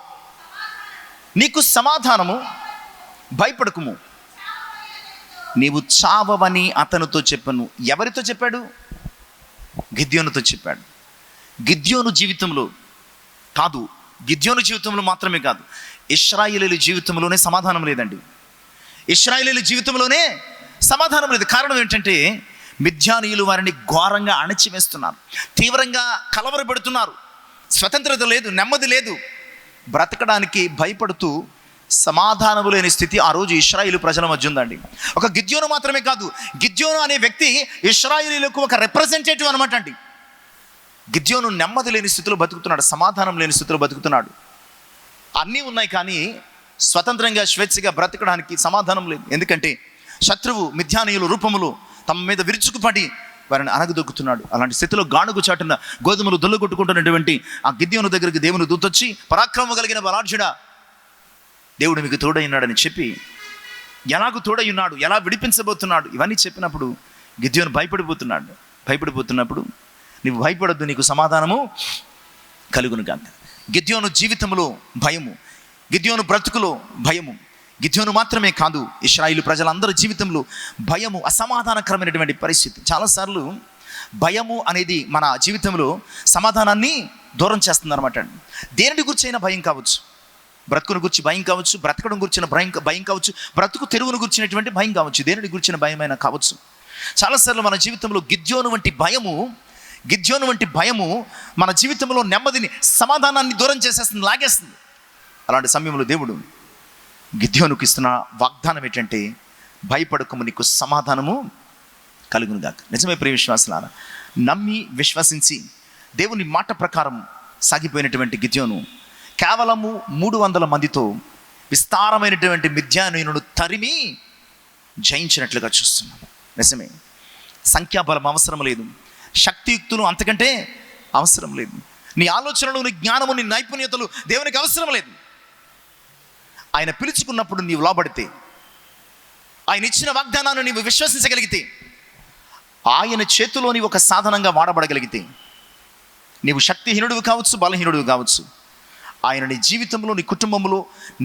నీకు సమాధానము, భయపడకుము, నీవు చావవని అతనితో చెప్పను. ఎవరితో చెప్పాడు? గిద్యోనుతో చెప్పాడు. గిద్యోను జీవితంలో కాదు, గిద్యోను జీవితంలో మాత్రమే కాదు, ఇశ్రాయేలీయుల జీవితంలోనే సమాధానం లేదండి. ఇశ్రాయేలీయుల జీవితంలోనే సమాధానం లేదు. కారణం ఏంటంటే మిద్యానీయులు వారిని ఘోరంగా అణచివేస్తున్నారు, తీవ్రంగా కలవరపెడుతున్నారు. స్వతంత్రత లేదు, నెమ్మది లేదు. బ్రతకడానికి భయపడుతూ సమాధానము లేని స్థితి ఆ రోజు ఇశ్రాయేలు ప్రజల మధ్య ఉందండి. ఒక గిద్యోను మాత్రమే కాదు, గిద్యోను అనే వ్యక్తి ఇశ్రాయేలీయులకు ఒక రిప్రజెంటేటివ్ అనమాట అండి. గిద్యోను నెమ్మది లేని స్థితిలో బతుకుతున్నాడు, సమాధానం లేని స్థితిలో బతుకుతున్నాడు. అన్నీ ఉన్నాయి కానీ స్వతంత్రంగా, స్వేచ్ఛగా బ్రతకడానికి సమాధానం లేదు. ఎందుకంటే శత్రువు మిద్యానీయుల రూపములో తమ మీద విరుచుకుపడి వారిని అనగదొక్కుతున్నాడు. అలాంటి స్థితిలో గానుగు చాటున గోధుమలు దొల్లగొట్టుకుంటున్నటువంటి ఆ గిద్యోను దగ్గరికి దేవుని దూతొచ్చి, పరాక్రమం కలిగిన బలాఢ్యుడా, దేవుడు మీకు తోడైనాడని చెప్పి, ఎలాగూ తోడైనాడు, ఎలా విడిపించబోతున్నాడు, ఇవన్నీ చెప్పినప్పుడు గిద్యోను భయపడిపోతున్నప్పుడు నీవు భయపడొద్దు, నీకు సమాధానము కలుగును గాక. గిద్యోను జీవితంలో భయము, గిద్యోను బ్రతుకులో భయము, గిద్యోను మాత్రమే కాదు ఇశ్రాయేలు ప్రజలందరి జీవితంలో భయము, అసమాధానకరమైనటువంటి పరిస్థితి. చాలాసార్లు భయము అనేది మన జీవితంలో సమాధానాన్ని దూరం చేస్తుంది అనమాట. దేనిని గురించైనా భయం కావచ్చు, బ్రతుకును గురించి భయం కావచ్చు, బ్రతకడం గురించిన భయం కావచ్చు, బ్రతుకు తెరువును గురించినటువంటి భయం కావచ్చు, దేనిని గురించిన భయమైనా కావచ్చు. చాలాసార్లు మన జీవితంలో గిద్యోను వంటి భయము మన జీవితంలో నెమ్మదిని, సమాధానాన్ని దూరం చేసేస్తుంది, లాగేస్తుంది. అలాంటి సమయంలో దేవుడు గిద్యోనుకు ఇస్తున్న వాగ్దానం ఏంటంటే, భయపడకము, నీకు సమాధానము కలుగును గాక. నిజమే ప్రియ విశ్వాసులారా, నమ్మి విశ్వసించి దేవుని మాట ప్రకారం సాగిపోయినటువంటి గిద్యోను కేవలము 300 మందితో విస్తారమైనటువంటి మిద్యానీయులను తరిమి జయించినట్లుగా చూస్తున్నాం. నిజమే, సంఖ్యాబలం అవసరం లేదు, శక్తియుక్తులు అంతకంటే అవసరం లేదు, నీ ఆలోచనలు, నీ జ్ఞానము, నీ నైపుణ్యతలు దేవునికి అవసరం లేదు. ఆయన పిలుచుకున్నప్పుడు నీవు లోబడితే, ఆయన ఇచ్చిన వాగ్దానాన్ని నీవు విశ్వసించగలిగితే, ఆయన చేతిలోని ఒక సాధనంగా వాడబడగలిగితే, నీవు శక్తిహీనుడివి కావచ్చు, బలహీనుడివి కావచ్చు, ఆయన నీ జీవితంలో, నీ కుటుంబంలో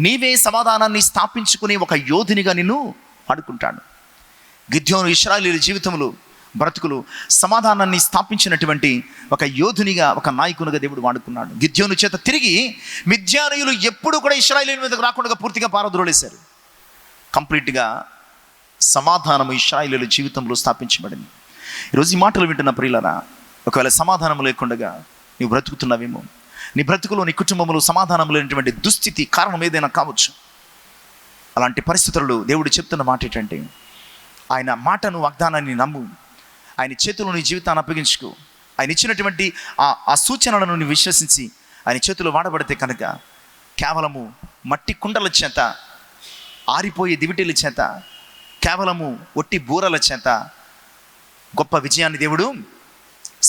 నీవే సమాధానాన్ని స్థాపించుకునే ఒక యోధునిగా నిన్ను వాడుకుంటాడు. గిద్యోను ఇశ్రాయేలీయుల జీవితంలో, బ్రతుకులు సమాధానాన్ని స్థాపించినటువంటి ఒక యోధునిగా, ఒక నాయకునిగా దేవుడు వాడుకున్నాడు. గిద్యోను చేత తిరిగి మిద్యానీయులు ఎప్పుడు కూడా ఇశ్రాయేలీయుల మీదకు రాకుండా పూర్తిగా పారద్రోలేశారు. కంప్లీట్గా సమాధానము ఇశ్రాయేలీయుల జీవితంలో స్థాపించబడింది. ఈరోజు ఈ మాటలు వింటున్న ప్రియులారా, ఒకవేళ సమాధానం లేకుండా నీవు బ్రతుకుతున్నావేమో, నీ బ్రతుకులో, నీ కుటుంబంలో సమాధానం లేనటువంటి దుస్థితి కారణం ఏదైనా కావచ్చు. అలాంటి పరిస్థితుల్లో దేవుడు చెప్తున్న మాట ఏంటంటే, ఆయన మాటను, వాగ్దానాన్ని నమ్ము, ఆయన చేతిలో నీ జీవితాన్ని అప్పగించుకో. ఆయన ఇచ్చినటువంటి ఆ సూచనలను నీ విశ్వసించి ఆయన చేతిలో వాడబడితే కనుక కేవలము మట్టి కుండల చేత, ఆరిపోయే దివిటీల చేత, కేవలము ఒట్టి బూరల చేత గొప్ప విజయాన్ని దేవుడు,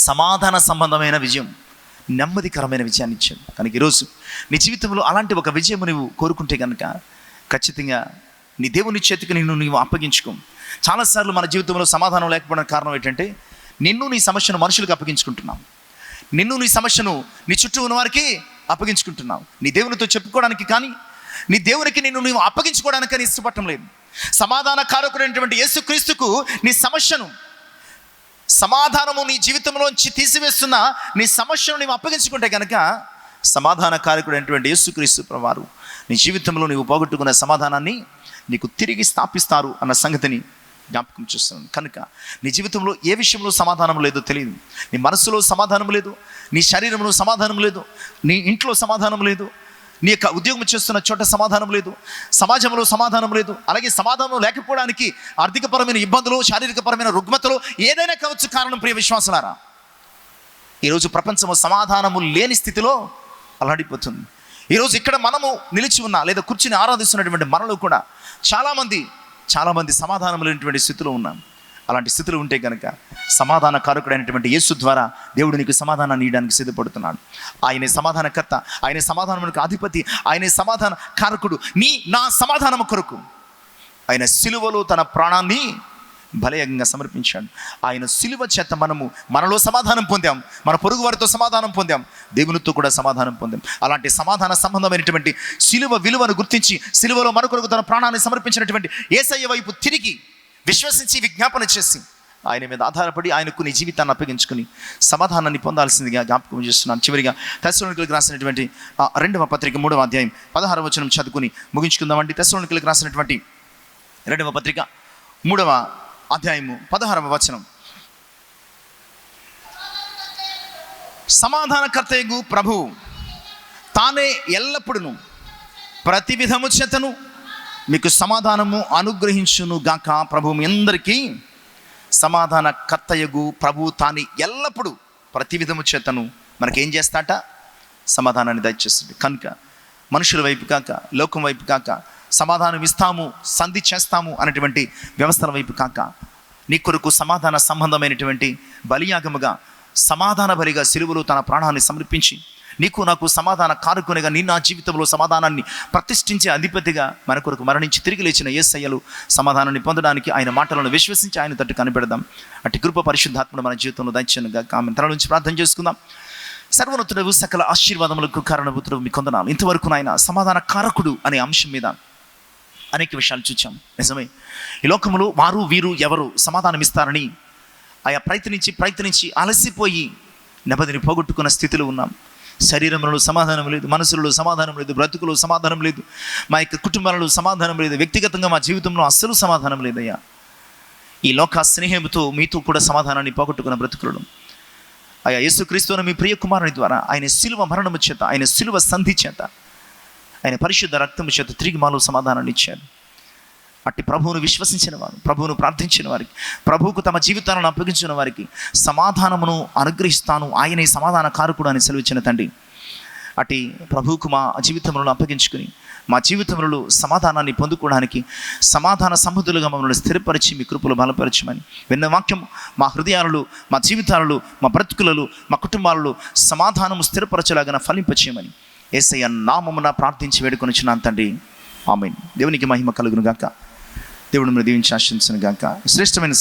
సమాధాన సంబంధమైన విజయం, నెమ్మదికరమైన విజయాన్ని ఇచ్చాడు. కనుక ఈరోజు నీ జీవితంలో అలాంటి ఒక విజయం నువ్వు కోరుకుంటే కనుక ఖచ్చితంగా నీ దేవుని చేతికి నీవు అప్పగించుకో. చాలాసార్లు మన జీవితంలో సమాధానం లేకపోవడానికి కారణం ఏంటంటే, నీ సమస్యను మనుషులకు అప్పగించుకుంటున్నావు, నీ సమస్యను నీ చుట్టూ ఉన్న వారికి అప్పగించుకుంటున్నావు. నీ దేవునితో చెప్పుకోవడానికి కానీ, నీ దేవునికి నీవు అప్పగించుకోవడానికని ఇష్టపడటం లేదు. సమాధాన కారకుడైనటువంటి యేసుక్రీస్తుకు నీ సమస్యను, సమాధానము నీ జీవితంలోంచి తీసివేస్తున్న నీ సమస్యను నీవు అప్పగించుకుంటే కనుక సమాధాన కారకుడైనటువంటి యేసుక్రీస్తు ప్రభువారు నీ జీవితంలో నీవు పోగొట్టుకున్న సమాధానాన్ని నీకు తిరిగి స్థాపిస్తారు అన్న సంగతిని జ్ఞాపకం చేస్తున్నాను. కనుక నీ జీవితంలో ఏ విషయంలో సమాధానం లేదో తెలియదు. నీ మనసులో సమాధానం లేదు, నీ శరీరంలో సమాధానం లేదు, నీ ఇంట్లో సమాధానం లేదు, నీ యొక్క ఉద్యోగం చేస్తున్న చోట సమాధానం లేదు, సమాజంలో సమాధానం లేదు. అలాగే సమాధానం లేకపోవడానికి ఆర్థికపరమైన ఇబ్బందులు, శారీరకపరమైన రుగ్మతలు ఏదైనా కావచ్చు కారణం. ప్రియ విశ్వాసులారా, ఈరోజు ప్రపంచము సమాధానము లేని స్థితిలో అల్లాడిపోతుంది. ఈరోజు ఇక్కడ మనము నిలిచి ఉన్నా లేదా కూర్చుని ఆరాధిస్తున్నటువంటి మనలో కూడా చాలామంది సమాధానం లేనటువంటి స్థితిలో ఉన్నాం. అలాంటి స్థితిలో ఉంటే కనుక సమాధాన కారకుడైనటువంటి యేసు ద్వారా దేవుడు నీకు సమాధానాన్ని ఇవ్వడానికి సిద్ధపడుతున్నాడు. ఆయనే సమాధానకర్త, ఆయనే సమాధానమునకు అధిపతి, ఆయనే సమాధాన కారకుడు. నా సమాధానము కొరకు ఆయన సిలువలో తన ప్రాణాన్ని బలయంగా సమర్పించాడు. ఆయన సిలువ చేత మనలో సమాధానం పొందాం, మన పొరుగు వారితో సమాధానం పొందాం, దేవునితో కూడా సమాధానం పొందాం. అలాంటి సమాధాన సంబంధమైనటువంటి సిలువ విలువను గుర్తించి సిలువలో మన కొరకు తన ప్రాణాన్ని సమర్పించినటువంటి యేసయ్య వైపు తిరిగి విశ్వసించి విజ్ఞాపన చేసి ఆయన మీద ఆధారపడి ఆయనకు నీ జీవితాన్ని అప్పగించుకుని సమాధానాన్ని పొందాల్సిందిగా జ్ఞాపకం చేస్తున్నాను. చివరిగా తెస్సలోనికీయులకు రాసినటువంటి 2వ పత్రిక 3వ అధ్యాయం 16వ వచనం చదువుకుని ముగించుకుందామండి. తెస్సలోనికీయులకు రాసినటువంటి 2వ పత్రిక 3వ అధ్యాయము 16వ వచనం. సమాధానకర్తయగు ప్రభువు తానే ఎల్లప్పుడూ ప్రతి విధము చేతను మీకు సమాధానము అనుగ్రహించును గాక. ప్రభువు మీ అందరికీ సమాధానకర్తయగు ప్రభువు తానే ఎల్లప్పుడూ ప్రతి విధము చేతను మనకేం చేస్తాట? సమాధానాన్ని దయచేస్తుంది. కనుక మనుషుల వైపు కాక, లోకం వైపు కాక, సమాధానం ఇస్తాము, సంధి చేస్తాము అనేటువంటి వ్యవస్థల వైపు కాక, నీ కొరకు సమాధాన సంబంధమైనటువంటి బలియాగముగా, సమాధాన బలిగా సిలువలో తన ప్రాణాన్ని సమర్పించి నీకు నాకు సమాధాన కారకునిగా, నా జీవితంలో సమాధానాన్ని ప్రతిష్ఠించే అధిపతిగా మన కొరకు మరణించి తిరిగి లేచిన యేసయ్యలు సమాధానాన్ని పొందడానికి ఆయన మాటలను విశ్వసించి ఆయన తట్టు కనిపెడదాం. అట్టి కృప పరిశుద్ధాత్మను మన జీవితంలో దయచేయనుగా. ఆమె తల నుంచి ప్రార్థన చేసుకుందాం. సర్వోన్నతుడవు, సకల ఆశీర్వాదములకు కారణభూతుడవు మీకు వందనాలు. ఇంతవరకు నాయన సమాధాన కారకుడు అనే అంశం మీద అనేక విషయాలు చూచాం. నిజమే, ఈ లోకంలో వారు వీరు ఎవరు సమాధానం ఇస్తారని ఆయా ప్రయత్నించి అలసిపోయి నెమ్మదిని పోగొట్టుకున్న స్థితిలో ఉన్నాం. శరీరంలో సమాధానం లేదు, మనసులో సమాధానం లేదు, బ్రతుకులో సమాధానం లేదు, మా యొక్క కుటుంబాలలో సమాధానం లేదు, వ్యక్తిగతంగా మా జీవితంలో అస్సలు సమాధానం లేదయ్యా. ఈ లోక స్నేహంతో మీతో కూడా సమాధానాన్ని పోగొట్టుకున్న బ్రతుకులను అయ్యా యేసుక్రీస్తును మీ ప్రియ కుమారుని ద్వారా ఆయన సిలువ మరణము చేత, ఆయన సిలువ సంధి చేత, ఆయన పరిశుద్ధ రక్తము చేత తిరిగి మాలో సమాధానాన్ని ఇచ్చారు. అట్టి ప్రభువును విశ్వసించిన వారు, ప్రభువును ప్రార్థించిన వారికి, ప్రభువుకు తమ జీవితాలను అప్పగించిన వారికి సమాధానమును అనుగ్రహిస్తాను, ఆయనే సమాధాన కారకుడు అని సెలవిచ్చిన తండ్రి, అట్టి ప్రభువుకు మా జీవితంలో అప్పగించుకుని మా జీవితంలో సమాధానాన్ని పొందుకోవడానికి సమాధాన సముద్రులుగా మమ్మల్ని స్థిరపరిచి మీ కృపలు బలపరచమని విన్న వాక్యం మా హృదయాలలో, మా జీవితాలలో, మా బ్రతుకులలో, మా కుటుంబాలలో సమాధానము స్థిరపరచలాగా ఫలింపచేయమని యేసయ్య నామమున ప్రార్థించి వేడుకొనిచున్నాను తండ్రి. ఆమేన్. దేవునికి మహిమ కలుగును గాక. దేవుడు మీరు దీవించి ఆశీర్వదించును గాక. శ్రేష్టమైన